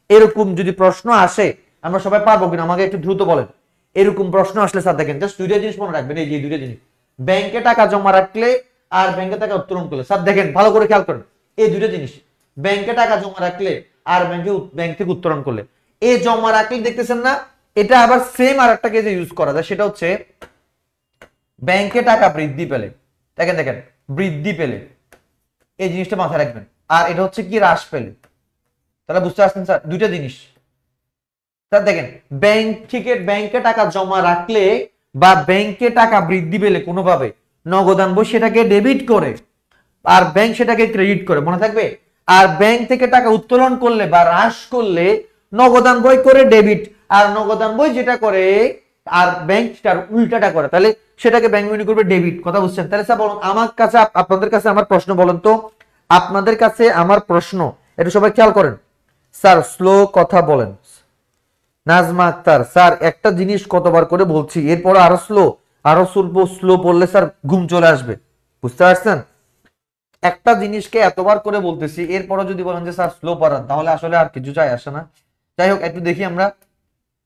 এরকম যদি প্রশ্ন আসে আমরা সবাই পারবো কিনা, আমাকে একটু দ্রুত বলেন। এরকম প্রশ্ন আসলে স্যার দেখেন জাস্ট দুইটা জিনিস মনে রাখবেন, এই যে দুইটা জিনিস, ব্যাংকে টাকা জমা রাখলে আর ব্যাংকে টাকা উত্তোলন করলে। স্যার দেখেন ভালো করে খেয়াল করেন এই দুইটা জিনিস, ব্যাংকে টাকা জমা রাখলে আর ব্যাংক থেকে উত্তোলন করলে। এই জমা রাখলে দেখতেছেন না, এটা আবার সেম আর একটা কেসে ইউজ করা যায়, সেটা হচ্ছে ব্যাংকে টাকা বৃদ্ধি পেলে, দেখেন দেখেন বৃদ্ধি পেলে এই জিনিসটা মাথায় রাখবেন, আর এটা হচ্ছে কি হ্রাস পেলে। তাহলে বুঝতে পারছেন স্যার দুইটা জিনিস। স্যার দেখেন ব্যাংক থেকে ব্যাংকে টাকা জমা রাখলে বা ব্যাংকে টাকা বৃদ্ধি পেলে কোনোভাবে নগদান বই সেটাকে ডেবিট করে আর ব্যাংক সেটাকে ক্রেডিট করে, মনে থাকবে। আর ব্যাংক থেকে টাকা উত্তোলন করলে বা হ্রাস করলে নগদান বই করে ডেবিট, আর নগদান বই যেটা করে আর ব্যাংক তার উল্টাটা করে, তাহলে সেটাকে ব্যাংক মনে করবে ডেবিট। কথা বুঝছেন? তাহলে স্যার বলুন আমার কাছে, আপনাদের কাছে আমার প্রশ্ন, বলেন তো আপনাদের কাছে আমার প্রশ্ন, এটা সবাই খেয়াল করেন। স্যার স্লো কথা বলেন। নাজমা আক্তার, স্যার একটা জিনিস কতবার করে বলছি, এরপর আরো স্লো, আরো স্লো পড়লে স্যার ঘুম চলে আসবে, বুঝতে পারছেন? একটা জিনিসকে এতবার করে বলতেছি, এরপরও যদি বলেন যে স্যার স্লো পড়ান, তাহলে আসলে আর কিছু চাই আসে না। যাই হোক একটু দেখি আমরা,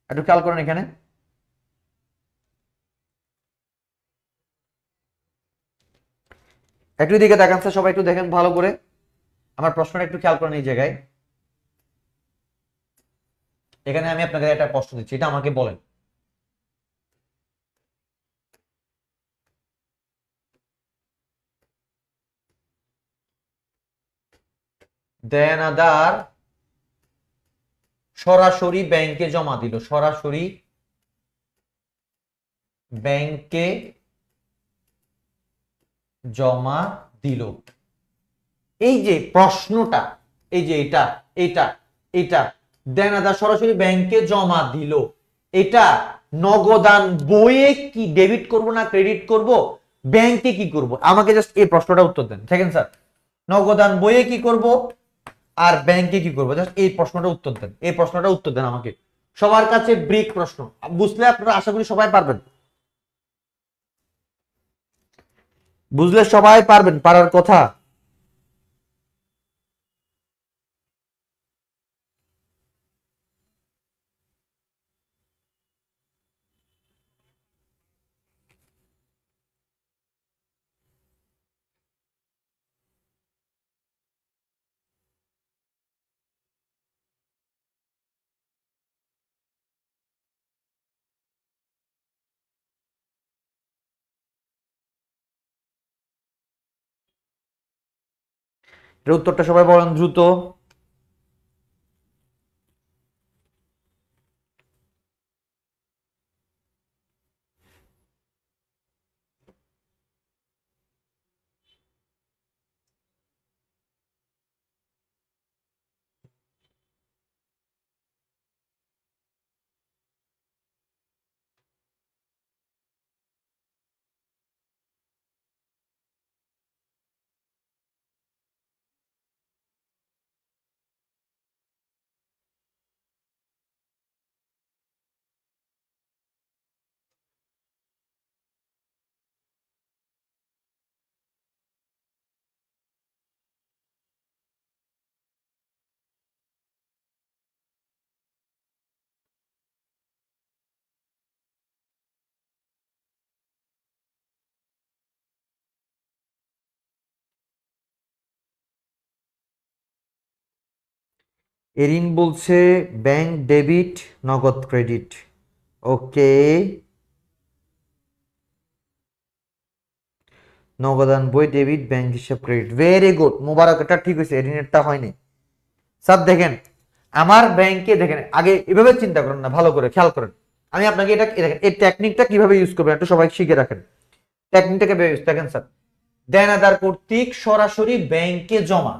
একটু খেয়াল করেন এখানে। একটু দিকে দেখান স্যার, সবাই একটু দেখেন ভালো করে, আমার প্রশ্নটা একটু খেয়াল করেন এই জায়গায়। এখানে আমি আপনাকে একটা প্রশ্ন দিচ্ছি, এটা আমাকে বলেন। দেনাদার সরাসরি ব্যাংকে জমা দিল, সরাসরি ব্যাংকে জমা দিল। এই যে প্রশ্নটা, এই যে এটা এটা এটা দেনাদার সরাসরি ব্যাংকে জমা দিল, এটা নগদান বইয়ে কি ডেবিট করব না ক্রেডিট করব, ব্যাংকে কি করব, আমাকে জাস্ট এই প্রশ্নটা উত্তর দেন। দেখেন স্যার নগদান বইয়ে কি করব আর ব্যাংকে কি করব, জাস্ট এই প্রশ্নটা উত্তর দেন, এই প্রশ্নটা উত্তর দেন আমাকে। সবার কাছে ব্রিক প্রশ্ন, বুঝলে আপনারা আশা করি সবাই পারবেন, বুঝলে সবাই পারবেন, পারার কথা। এর উত্তরটা সবাই বলেন দ্রুত। এরিন বলছে ব্যাংক ডেবিট নগদ ক্রেডিট। ওকে, নগদান বই ডেবিট, ব্যাংক হিসাব ক্রেডিট, ভেরি গুড মোবারক, এটা ঠিক হয়েছে, এরিনেরটা হয়নি। স্যার দেখেন আমার ব্যাংকে, দেখেন আগে এভাবে চিন্তা করেন না, ভালো করে খেয়াল করেন, আমি আপনাকে এটা দেখেন এই টেকনিকটা কিভাবে ইউজ করবেন একটু সবাই শিখে রাখেন। টেকনিকটাকে দেখেন স্যার, দেনাদার কর্তৃক সরাসরি ব্যাংকে জমা,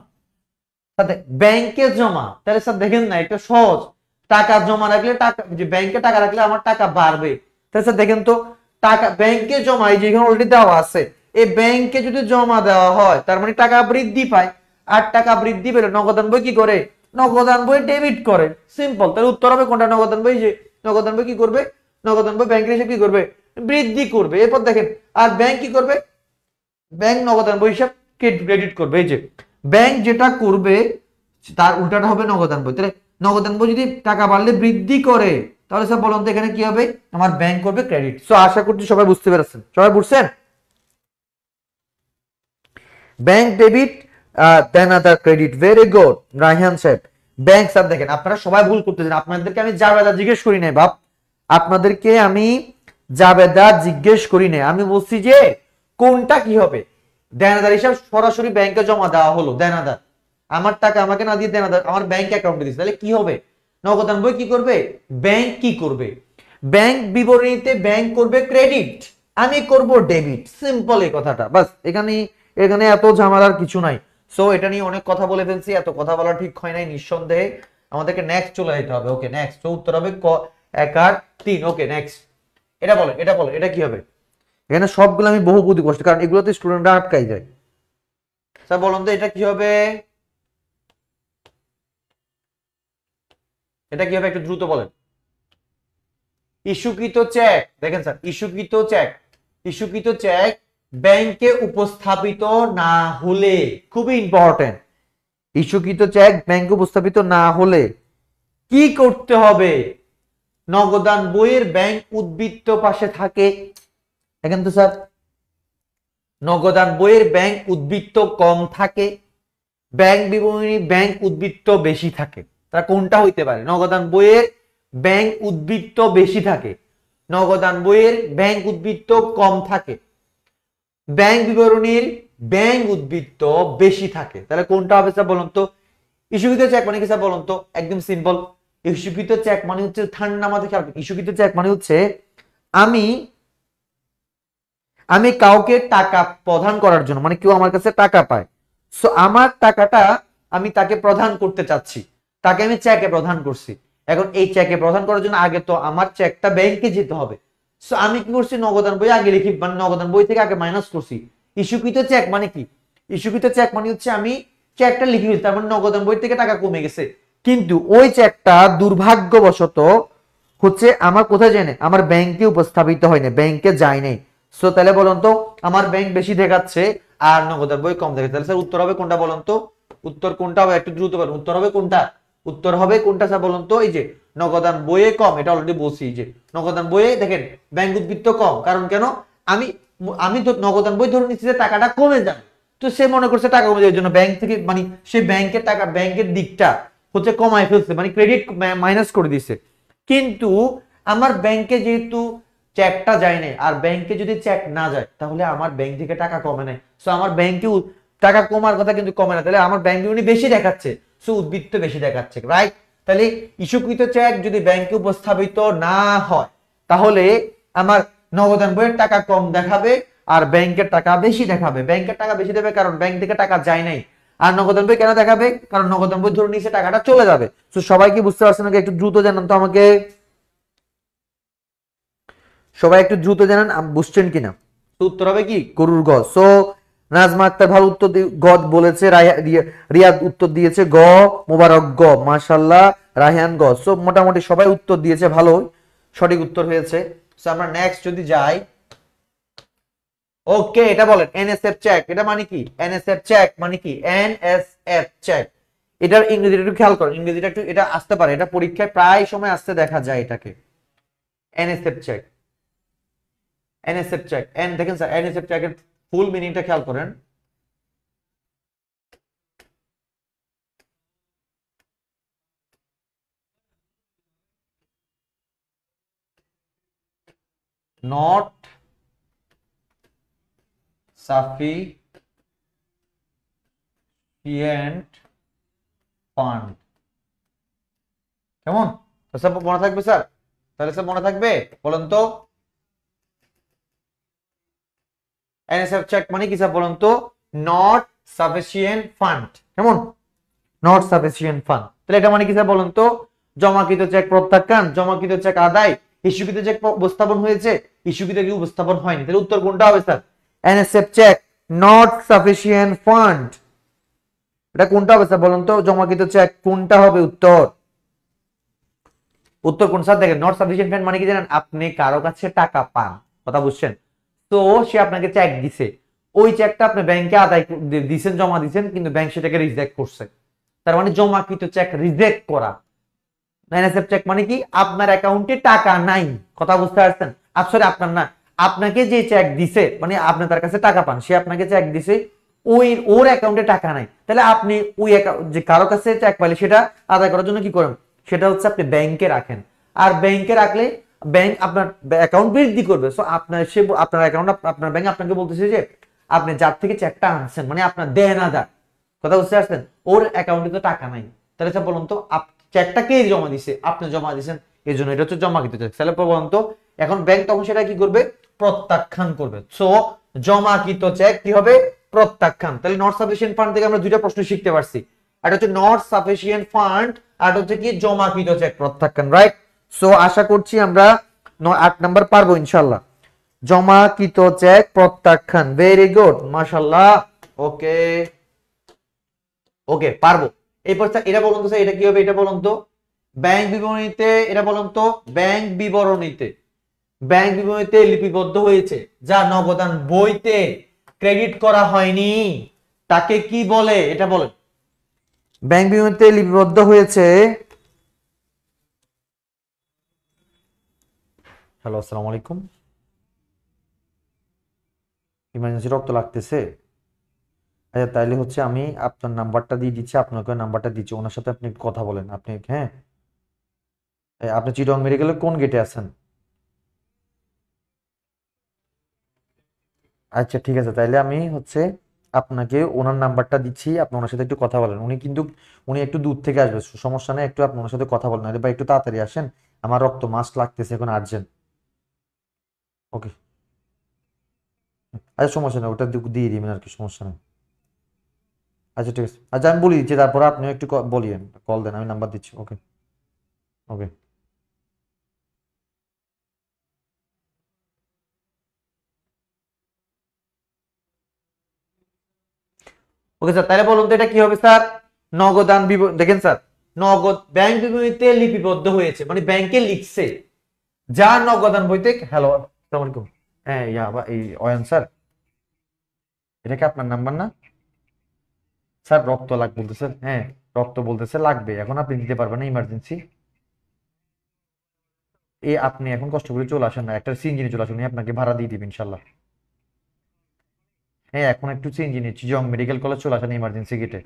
ব্যাংকে জমা, তাহলে স্যার দেখেন না এটা সহজ, টাকা জমা রাখলে টাকা, যে ব্যাংকে টাকা রাখলে আমার টাকা বাড়বে, তাহলে স্যার দেখেন তো টাকা ব্যাংকে জমা, এই যে এখানে অলরেডি দেওয়া আছে, এই ব্যাংকে যদি জমা দেওয়া হয় তার মানে টাকা বৃদ্ধি পায়, আর টাকা বৃদ্ধি পেলে নগদান বই কি করে নগদান বই ডেবিট করে, সিম্পল। তাহলে উত্তর হবে কোনটা? নগদান বই। যে নগদান বই কি করবে? নগদান বই ব্যাংকের হিসাব কি করবে? বৃদ্ধি করবে। এরপর দেখেন আর ব্যাংক কি করবে? ব্যাংক নগদান বই হিসাব ক্রেডিট করবে। এই যে ব্যাংক যেটা করবে তার উল্টাটা হবে নগদান বই। তাহলে নগদান বই যদি টাকা বাড়লে বৃদ্ধি করে, তাহলে স্যার বলুন তো এখানে কি হবে? আমার ব্যাংক করবে ক্রেডিট। সো আশা করছি সবাই বুঝতে পেরেছেন। সবাই বুঝছেন? ব্যাংক ডেবিট দেন আদার ক্রেডিট। ভেরি গুড রায়হান সাহেব। ব্যাংক স্যার দেখেন আপনারা সবাই ভুল করতেছেন। আপনাদেরকে আমি জাবেদা জিজ্ঞেস করি নাই বাপ, আপনাদেরকে আমি জাবেদা জিজ্ঞেস করি নাই। আমি বলছি যে কোনটা কি হবে। দেনাদার হিসাব সরাসরি ব্যাংকে জমা দেওয়া হলো। দেনাদার আমার টাকা আমাকে না দিয়ে দেনাদার আমার ব্যাংক অ্যাকাউন্টে দিচ্ছে, তাহলে কি হবে? নগদান বই কি করবে? ব্যাংক কি করবে? ব্যাংক বিবরণীতে ব্যাংক করবে ক্রেডিট, আমি করব ডেবিট। সিম্পল এই কথাটা, বাস। এখানে এখানে এত ঝামেলার কিছু নাই। সো এটা নিয়ে অনেক কথা বলে ফেলছি, এত কথা বলা ঠিক হয় নাই নিঃসন্দেহে। আমাদেরকে নেক্সট চলে যেতে হবে। Okay next. তো উত্তর হবে ক 1 আর 3। Okay next. এটা বলে এটা কি হবে? এখানে সবগুলো আমি বহুপদী করছি কারণ এগুলোতে স্টুডেন্টরা আটকাই যায়। স্যার বলুন তো এটা কি হবে? এটা কি হবে একটু দ্রুত বলেন। ইস্যুকৃত চেক। দেখেন স্যার ইস্যুকৃত চেক ব্যাংকে উপস্থাপিত না হলে, খুবই ইম্পর্টেন্ট, ইস্যুকৃত চেক ব্যাংকে উপস্থাপিত না হলে কি করতে হবে? নগদান বইয়ের ব্যাংক উদ্বৃত্ত পাশে থাকে। দেখেন তো স্যার, নগদান বইয়ের ব্যাংক উদ্বৃত্ত কম থাকে, ব্যাংক বিবরণী ব্যাংক উদ্বৃত্ত বেশি থাকে। তারা কোনটা হইতে পারে? নগদান বইয়ের ব্যাংক উদ্বৃত্ত বেশি থাকে, নগদান বইয়ের ব্যাংক উদ্বৃত্ত কম থাকে, ব্যাংক বিবরণীর ব্যাংক উদ্বৃত্ত বেশি থাকে। তাহলে কোনটা হবে স্যার বলুন তো? ইস্যুকৃত চেক মানে কি স্যার বলুন তো? একদম সিম্পল। ইস্যুকৃত চেক মানে হচ্ছে ঠান্ডা মাথায় খেয়াল করুন। ইস্যুকৃত চেক মানে হচ্ছে আমি আমি কাউকে টাকা প্রদান করার জন্য, মানে কেউ আমার কাছে টাকা পায়, সো আমার টাকাটা আমি তাকে প্রদান করতে চাচ্ছি, তাকে আমি চেকে প্রদান করছি। এখন এই চেকে প্রদান করার জন্য আগে তো আমার চেকটা ব্যাংকে যেতে হবে। সো আমি কি করছি? নগদান বই আগে লিখি, মানে নগদান বই থেকে আগে মাইনাস করছি। ইস্যুকৃত চেক মানে কি? ইস্যুকৃত চেক মানে হচ্ছে আমি চেকটা লিখে ফেলছি, তার মানে নগদান বই থেকে টাকা কমে গেছে, কিন্তু ওই চেকটা দুর্ভাগ্যবশত হচ্ছে আমার কোথায় যায় না? আমার ব্যাংকে উপস্থাপিত হয় না, ব্যাংকে যায় নাই। সো তাহলে বলুন তো আমার ব্যাংক বেশি দেখাচ্ছে আর নগদান বই কম দেখাচ্ছে, তাহলে স্যার উত্তর হবে কোনটা বলুন তো? উত্তর কোনটা হবে একটু দ্রুত বলুন। উত্তর হবে কোনটা? উত্তর হবে কোনটা স্যার বলুন তো? এই যে নগদান বইয়ে কম, এটা অলরেডি বলছি যে নগদান বইয়ে দেখেন ব্যাংক উদ্বৃত্ত কম। কারণ কেন? আমি আমি তো নগদান বই ধরে নিচ্ছি যে টাকাটা কমে যাবে, তো সে মনে করছে টাকা কমে যাওয়ার জন্য ব্যাংক থেকে, মানে সে ব্যাংকের টাকা ব্যাংকের দিকটা হচ্ছে কমায় ফেলছে, মানে ক্রেডিট মাইনাস করে দিচ্ছে। কিন্তু আমার ব্যাংকে যেহেতু চেকটা যায় না, আর ব্যাংকে যদি চেক না যায় তাহলে আমার ব্যাংক থেকে টাকা কমে নাই, সো আমার ব্যাংকে টাকা কমার কথা কিন্তু কমে না, তাহলে আমার ব্যাংক বিবরণী বেশি দেখাচ্ছে, সো উদ্বৃত্ত বেশি দেখাচ্ছে, রাইট? তাহলে ইস্যুকৃত চেক যদি ব্যাংকে উপস্থাপিত না হয় তাহলে আমার নগদান বইয়ের টাকা কম দেখাবে আর ব্যাংকের টাকা বেশি দেখাবে। ব্যাংকের টাকা বেশি দেবে কারণ ব্যাংক থেকে টাকা যায় নাই। আর নগদান বই কেন দেখাবে? কারণ নগদান বই ধরে নিচে টাকাটা চলে যাবে। তো সবাই কি বুঝতে পারছেন? একটু দ্রুত জানান তো আমাকে, সবাই একটু দ্রুত জানান বুঝছেন কিনা। তো উত্তর হবে কি? গরুর গ। সো নাজমা আক্তার ভালো উত্তর গ বলেছে, রিয়াদ উত্তর দিয়েছে গ, মোবারক গ, মাশাআল্লাহ রায়হান গ। সো মোটামুটি সবাই উত্তর দিয়েছে, ভালো সঠিক উত্তর হয়েছে। সো আমরা নেক্সট যদি যাই, ওকে এটা বলেন এনএসএফ চেক এটা মানে কি? এনএসএফ চেক মানে কি? এনএসএফ চেক এটার ইংরেজিটা একটু খেয়াল করুন, ইংরেজিটা একটু, এটা আসতে পারে, এটা পরীক্ষায় প্রায় সময় আসতে দেখা যায় এটাকে। এনএসএফ চেক, এনএসএফ চেক, এন দেখেন স্যার এনএসএফ চেকের ফুল মিনিংটা খেয়াল করেন। Not sufficient fund. কেমন স্যার মনে থাকবে স্যার? তাহলে স্যার মনে থাকবে বলেন তো? এনএসএফ চেক মানে কি স্যার বলেন তো? Not sufficient fund. কেমন? নট সাফিসিয়েন্ট ফান্ড, তাহলে এটা মানে কি স্যার বলেন তো? জমাকৃত চেক প্রত্যাখ্যান, জমাকৃত চেক আদায়, ইস্যুকৃত চেক উপস্থাপন হয়েছে, ইস্যুকৃত কি উপস্থাপন হয়নি। তাহলে উত্তর কোনটা হবে sir? NSF cheque not sufficient fund. এটা কোনটা হবে স্যার বলুন তো, জমাকৃত চেক কোনটা হবে উত্তর? উত্তর কোন স্যার? দেখেন, নট সাফিসিয়েন্ট ফান্ড মানে কি জানেন, আপনি কারো কাছে টাকা পান, কথা বুঝছেন? তো সে আপনাকে চেক দিছে, ওই চেকটা আপনি ব্যাংকে আদায় দিছেন, জমা দিছেন, কিন্তু ব্যাংক সেটাকে রিজেক্ট করছে। তার মানে জমাকৃত চেক রিজেক্ট করা। এনএসএফ চেক মানে কি, আপনার অ্যাকাউন্টে টাকা নাই, কথা বুঝতে পারছেন? আসলে আপনার না, আপনাকে যে চেক দিছে মানে আপনি তার কাছে টাকা পান, সে আপনাকে চেক দিছে, ওই ওর অ্যাকাউন্টে টাকা নাই, তাহলে আপনি ওই যে কারো কাছে চেক পাইলে সেটা আদায় করার জন্য কি করেন, সেটা হচ্ছে আপনি ব্যাংকে রাখেন। আর ব্যাংকে রাখলে ব্যাংক আপনার অ্যাকাউন্ট বৃদ্ধি করবে। সো আপনার সে আপনার অ্যাকাউন্ট, আপনার ব্যাংক আপনাকে বলতেছে যে আপনি যার থেকে চেকটা আনছেন মানে আপনার দেন আদার, কথা বুঝতে পারছেন, ওর অ্যাকাউন্টে তো টাকা নাই। তাহলে স্যার বলুন তো, চেকটা কে জমা দিছে? আপনি জমা দিছেন, এই জন্য এটা হচ্ছে জমাকৃত চেক। তাহলে বলুন তো, এখন ব্যাংক তখন সেটা কি করবে? প্রত্যাখ্যান করবে। সো জমাকৃত চেক কি হবে? প্রত্যাখ্যান। তাহলে নট সাফিসিয়েন্ট ফান্ড থেকে আমরা দুইটা প্রশ্ন শিখতে পারছি, একটা হচ্ছে নট সাফিসিয়েন্ট ফান্ড, আর হচ্ছে কি জমাকৃত চেক প্রত্যাখ্যান, রাইট? সো আশা করছি আমরা 8 নাম্বার পারবো ইনশাআল্লাহ। জমাকৃত চেক প্রত্যাখ্যান, ভেরি গুড, মাশাআল্লাহ। ওকে ওকে, পারবো। এরপর এটা বলুন তো, এটা কি হবে এটা বলুন তো? ব্যাংক বিবরণীতে, এটা বলুন তো, ব্যাংক বিবরণীতে, ব্যাংক বিবরণীতে লিপিবদ্ধ হয়েছে যা নগদান বইতে ক্রেডিট করা হয়নি, তাকে কি বলে? এটা বলেন। ব্যাংক বিবরণীতে লিপিবদ্ধ হয়েছে, হ্যালো আসসালামু আলাইকুম, ইমার্জেন্সি রক্ত লাগতেছে। আচ্ছা তাইলে হচ্ছে আমি আপনার নাম্বারটা দিয়ে দিচ্ছি, আপনাকে নাম্বারটা দিচ্ছি, ওনার সাথে আপনি কথা বলেন। আপনি হ্যাঁ, আপনি চিটং মেডিকেলের কোন গেটে আছেন? আচ্ছা ঠিক আছে, তাইলে আমি হচ্ছে আপনাকে ওনার নাম্বারটা দিচ্ছি, আপনি ওনার সাথে একটু কথা বলেন। উনি কিন্তু উনি একটু দূর থেকে আসবে, সমস্যা নেই, একটু আপনি ওনার সাথে কথা বলেন, আরে ভাই একটু তাড়াতাড়ি আসেন, আমার রক্ত মাস্ট লাগতেছে এখন আর্জেন্ট। ওকে, আচ্ছা সমস্যা নেই, ওটা দিয়ে দিবেন আর কি, সমস্যা নেই। আচ্ছা ঠিক আছে, আচ্ছা আমি বলে দিচ্ছি, তারপরে আপনি একটু বলিয়েন, কল দেন, আমি নাম্বার দিচ্ছি। ওকে ওকে ওকে স্যার, তাহলে বলুন তো এটা কি হবে স্যার? নগদান দেখেন স্যার, নগদ ব্যাংক বিবরণীতে লিপিবদ্ধ হয়েছে মানে ব্যাংকে লিখছে, যা নগদান বইতে, হ্যালো আসসালামু আলাইকুম, হ্যাঁ এই অয়ন স্যার, এটা কি আপনার নাম্বার না? স্যার রক্ত লাগবে বলতেছে, হ্যাঁ রক্ত বলতেছে লাগবে, এখন আপনি দিতে পারবেন না, ইমার্জেন্সি। আপনি এখন কষ্ট করে চলে আসেন না, একটা সিএনজি নিয়ে চলে আসুন, উনি আপনাকে ভাড়া দিয়ে দিবেন ইনশাল্লাহ। হ্যাঁ এখন একটু সিএনজি নিয়ে চিটং মেডিকেল কলেজ চলে আসেন ইমার্জেন্সি গেটে।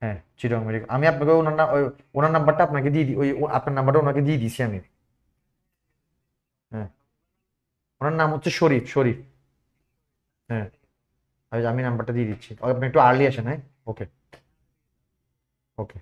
হ্যাঁ চিটং মেডিকেল, আমি আপনাকে ওনার নাম্বারটা আপনাকে দিয়ে দিই, আপনার নাম্বারটা ওনাকে দিয়ে দিছি আমি। হ্যাঁ ওনার নাম হচ্ছে শরীফ, শরীফ। হ্যাঁ আমি নাম্বারটা দিয়ে দিচ্ছি, আপনি একটু আর্লি আসেন, হ্যাঁ। ওকে ওকে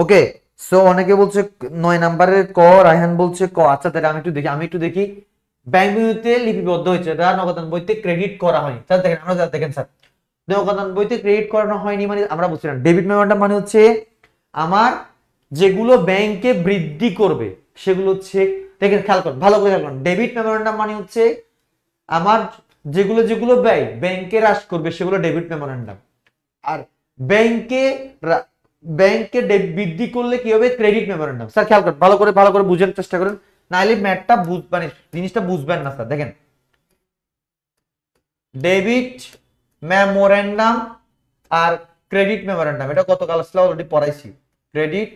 ওকে। সো অনেকে বলছে 9 নাম্বারের ক, রায়হান বলছে ক। আচ্ছা তাহলে আমি একটু দেখি ব্যাংক বিবৃতিতে লিপিবদ্ধ হয়েছে যা নগদান বইতে ক্রেডিট করা হয়নি। স্যার দেখেন, আমরা দেখেন স্যার, নগদান বইতে ক্রেডিট করানো হয়নি মানে আমরা বুঝছিলাম ডেবিট মেমোরেন্ডাম মানে হচ্ছে আমার যেগুলো ব্যাংকে বৃদ্ধি করবে সেগুলো হচ্ছে, দেখেন খেয়াল করুন, ভালো করে খেয়াল করুন, ডেবিট মেমোরেন্ডাম মানে হচ্ছে আমার যেগুলো যেগুলো ব্যয় ব্যাংকে হ্রাস করবে সেগুলো ডেবিট মেমোরেন্ডাম। আর ব্যাংকে ব্যাংকে বৃদ্ধি করলে কি হবে? Credit memorandum. স্যার খেয়াল করেন, ভালো করে বুঝার চেষ্টা করেন, নাইলে ম্যাথটা মানে জিনিসটা বুঝবেন না স্যার। দেখেন, ডেবিট মেমোরেন্ডাম আর ক্রেডিট মেমোরেন্ডাম, এটা গত ক্লাসে অলরেডি পড়াইছি। Credit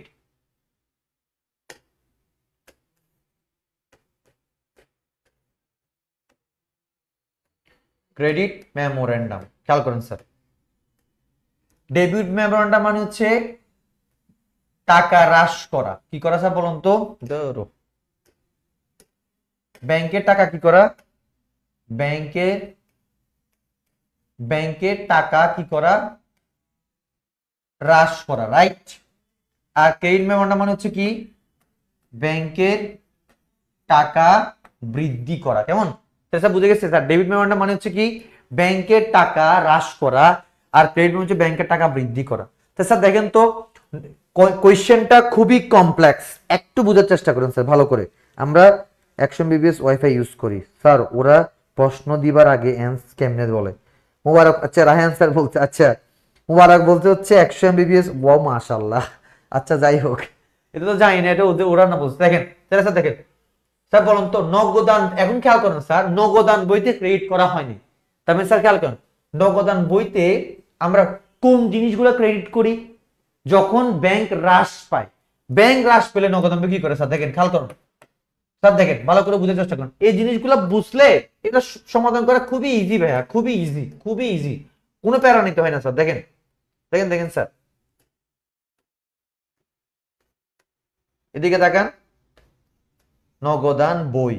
credit memorandum. খেয়াল করেন স্যার, ডেবিট মেমোরেন্ডাম মানে হচ্ছে টাকা হ্রাস করা। কি করা স্যার বলুন তো? ব্যাংকের টাকা কি করা? ব্যাংকের টাকা কি করা? হ্রাস করা, রাইট। আর ক্রেডিট মেমোরেন্ডাম মানে হচ্ছে কি? ব্যাংকের টাকা বৃদ্ধি করা। কেমন স্যার? বুঝে গেছে স্যার? ডেবিট মেমোরেন্ডাম মানে হচ্ছে কি? ব্যাংকের টাকা হ্রাস করা, আর ক্রেডিট মানে হচ্ছে ব্যাংকের টাকা বৃদ্ধি করা। তো স্যার দেখেন তো, কোয়েশ্চেনটা খুবই কমপ্লেক্স, একটু বোঝার চেষ্টা করুন স্যার ভালো করে। আমরা 100 MBPS ওয়াইফাই ইউজ করি স্যার, ওরা প্রশ্ন দিবার আগে অ্যান্সার কেমনে বলে? মুবারক, আচ্ছা রায়হান স্যার বলতে, আচ্ছা মুবারক বলতে হচ্ছে 100 MBPS। ওয়াও মাশাআল্লাহ। আচ্ছা যাই হোক, এটা তো জানি না, এটা ওরা না বলছে। দেখেন স্যার, দেখেন স্যার বলুন তো, নগদান, এখন খেয়াল করেন স্যার, নগদান বইতে ক্রেডিট করা হয়নি। তার মানে স্যার খেয়াল করেন, নগদান বইতে আমরা কোন জিনিসগুলো ক্রেডিট করি? যখন ব্যাংক হ্রাস পায়। ব্যাংক হ্রাস পেলে নগদান বই কি করে স্যার? দেখেন খেয়াল করুন স্যার, দেখেন ভালো করে বুঝার চেষ্টা করুন। এই জিনিসগুলো বুঝলে এটা সমাধান করা খুবই ইজি ভাইয়া, খুবই ইজি, খুবই ইজি, কোনো প্যারা নিতে হয় না স্যার। দেখেন দেখেন দেখেন স্যার, এদিকে তাকান, নগদান বই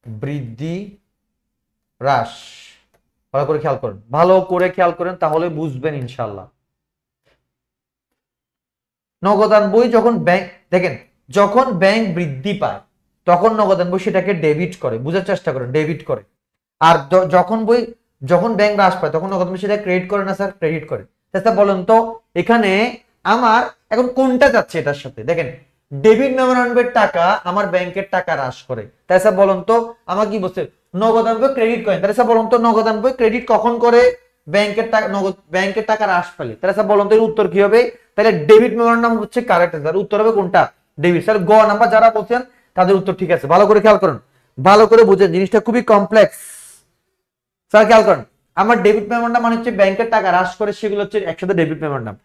বৃদ্ধি হ্রাস, ভালো করে খেয়াল করেন, ভালো করে খেয়াল করেন, তাহলে বুঝবেন ইনশাল্লাহ। নগদান বই যখন ব্যাংক, দেখেন যখন ব্যাংক বৃদ্ধি পায় তখন নগদান বই সেটাকে ডেবিট করে, বুঝার চেষ্টা করেন, ডেবিট করে। আর যখন ব্যাংক হ্রাস পায় তখন নগদান বই সেটা ক্রেডিট করে না স্যার? ক্রেডিট করে। স্যার বলেন তো, এখানে আমার এখন কোনটা যাচ্ছে এটার সাথে? দেখেন ডেবিট মেমোরেন্ডামের টাকা আমার ব্যাংকের টাকা হ্রাস করে, তাই স্যার বলুন তো আমার কি বলছে? নগদান বই ক্রেডিট করে। তাহলে স্যার বলুন তো, নগদান বই ক্রেডিট কখন করে? ব্যাংকের টাকা, ব্যাংকের টাকা হ্রাস পেলে। তাহলে স্যার বলুন তো এর উত্তর কি হবে? তাহলে ডেবিট মেমোরেন্ডাম হচ্ছে কারেক্ট অ্যান্সার। উত্তর হবে কোনটা? ডেবিট। স্যার গ নাম্বার যারা বলছেন তাদের উত্তর ঠিক আছে, ভালো করে খেয়াল করুন, ভালো করে বুঝেন, জিনিসটা খুবই কমপ্লেক্স। স্যার খেয়াল করেন, আমার ডেবিট মেমোরেন্ডাম মানে হচ্ছে ব্যাংকের টাকা হ্রাস করে, সেগুলো হচ্ছে একসাথে ডেবিট মেমোরেন্ডাম।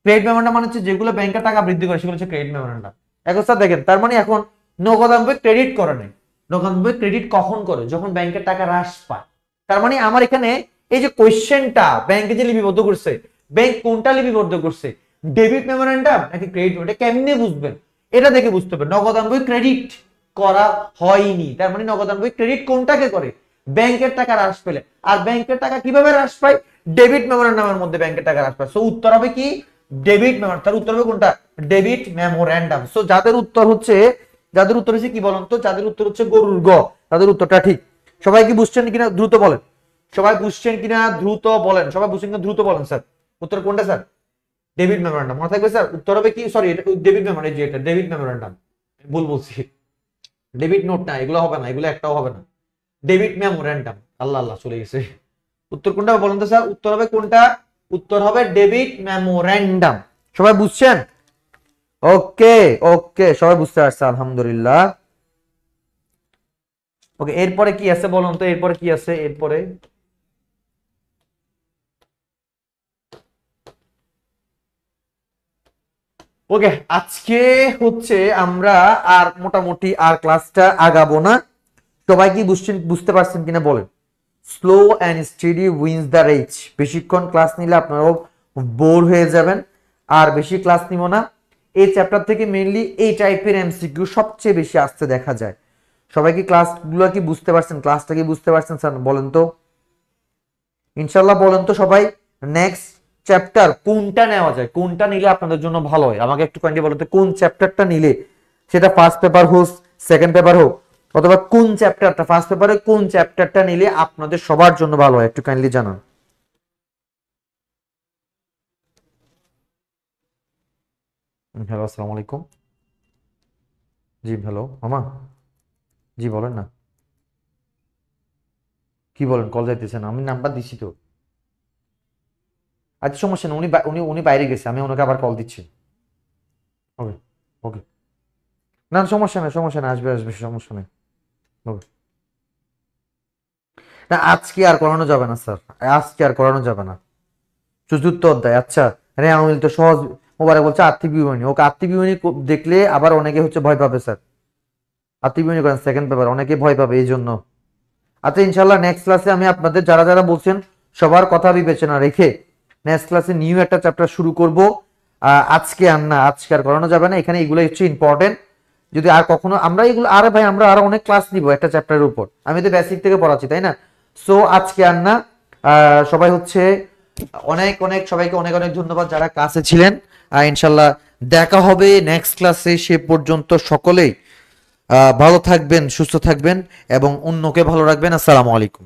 ক্রেডিট মেমোরেন্ডাম মানে হচ্ছে যেগুলো ব্যাংকের টাকা বৃদ্ধি করে, সেগুলো হচ্ছে ক্রেডিট মেমোরেন্ডাম। এখন স্যার দেখেন, তার মানে এখন নগদান বই ক্রেডিট করে নাই। নগদান বই ক্রেডিট কখন করে? যখন ব্যাংকের টাকা হ্রাস পায়। তার মানে আমার এখানে এই যে কোয়েশ্চেনটা ব্যাংকে যে লিপিবদ্ধ করছে, ব্যাংক কোনটা লিপিবদ্ধ করছে, ডেবিট মেমোরেন্ডাম নাকি ক্রেডিট? এটা কেমনে বুঝবেন? এটা দেখে বুঝতে হবে নগদান বই ক্রেডিট করা হয়নি। তার মানে নগদান বই ক্রেডিট কোনটাকে করে? ব্যাংকের টাকা হ্রাস পেলে। আর ব্যাংকের টাকা কিভাবে হ্রাস পায়? ডেবিট মেমোরেন্ডামের মধ্যে ব্যাংকের টাকা হ্রাস পায়। সো উত্তর হবে কি? Debit memorandum. তার উত্তর হবে কোনটা? Debit memorandum. সো যাদের উত্তর হচ্ছে কি বলুন তো? যাদের উত্তর হচ্ছে গরুর গ, তাদের উত্তরটা ঠিক। সবাই কি বুঝছেন কিনা দ্রুত বলেন? সবাই বুঝছেন কিনা দ্রুত বলেন? সবাই বুঝছেন কিনা দ্রুত বলেন স্যার? উত্তর কোনটা স্যার? Debit memorandum. মনে থাকবে স্যার? উত্তর হবে কি? সরি, ডেবিট মেমোরেন্ডাম, এটা ডেবিট মেমোরেন্ডাম, ভুল বলছি। ডেবিট নোট না, এগুলো হবে না, এগুলো একটাও হবে না। Debit memorandum. আল্লাহ আল্লাহ, চলে গেছে। উত্তর কোনটা বলুন তো স্যার? উত্তর হবে কোনটা? উত্তর হবে ডেবিট মেমোরেন্ডাম। সবাই বুঝছেন? ওকে ওকে, সবাই বুঝতে পারছে, আলহামদুলিল্লাহ। ওকে, এরপরে কি আছে বলুন তো? এরপরে কি আছে? এরপরে ওকে, আজকে হচ্ছে আমরা আর মোটামুটি আর ক্লাসটা আগাবো না। সবাই কি বুঝছেন, বুঝতে পারছেন কিনা বলেন? Slow and steady wins the race. বেশিক্ষণ ক্লাস নিলে আপনারাও বোর হয়ে যাবেন, আর বেশি ক্লাস নিব না। এই চ্যাপ্টার থেকে মেইনলি এই টাইপের এমসিকিউ সবচেয়ে বেশি আসতে দেখা যায়। সবাই কি ক্লাসগুলো কি বুঝতে পারছেন? ক্লাসটা কি বুঝতে পারছেন স্যার? বলেন তো ইনশাল্লাহ, বলেন তো সবাই। নেক্সট চ্যাপ্টার কোনটা নেওয়া যায়? কোনটা নিলে আপনাদের জন্য ভালো হয়? আমাকে একটু কাইন্ডলি বলতে, কোন চ্যাপ্টারটা নিলে, সেটা ফার্স্ট পেপার হোক, সেকেন্ড পেপার হোক, অথবা কোন চ্যাপ্টারটা, ফার্স্ট পেপারে কোন চ্যাপ্টারটা নিলে আপনাদের সবার জন্য ভালো হয়, একটু কাইন্ডলি জানান। হ্যালো, আসসালামু আলাইকুম। জি হ্যালো মামা, জি বলেন না, কি বলেন? কল যাইতেছেন, আমি নাম্বার দিছি তো। আচ্ছা সমস্যা নেই, উনি উনি উনি বাইরে গেছে, আমি ওনাকে আবার কল দিচ্ছি। ওকে ওকে, না সমস্যা নেই, সমস্যা নেই, আসবে আসবে, সমস্যা নেই। ওকে, না আজকে আর করানো যাবে না স্যার, আজকে আর করানো যাবে না। চতুর্থ অধ্যায়, আচ্ছা রেয়ামিল তো সহজ। মোবারক বলছে আর্থিক বিবরণী। ওকে, আর্থিক বিবরণী দেখলে আবার অনেকে হচ্ছে ভয় পাবে স্যার। আর্থিক বিবরণী করেন সেকেন্ড পেপার, অনেকে ভয় পাবে এই জন্য। আচ্ছা ইনশাল্লাহ নেক্সট ক্লাসে আমি আপনাদের যারা যারা বলছেন সবার কথা বিবেচনা রেখে নেক্সট ক্লাসে নিউ একটা চ্যাপ্টার শুরু করব। আজকে আর না, আজকে আর করানো যাবে না, এখানে এগুলো হচ্ছে ইম্পর্টেন্ট। যদি আর কখনো আমরা এগুলো, আরে ভাই আমরা আরো অনেক ক্লাস নিব একটা চ্যাপ্টারের উপর, আমি তো বেসিক থেকে পড়াচ্ছি তাই না। সো আজকে আর না, সবাই হচ্ছে অনেক অনেক সবাইকে অনেক অনেক ধন্যবাদ যারা ক্লাসে ছিলেন। ইনশাল্লাহ দেখা হবে নেক্সট ক্লাসে, সে পর্যন্ত সকলেই ভালো থাকবেন, সুস্থ থাকবেন এবং অন্যকে ভালো রাখবেন। আসসালামু আলাইকুম।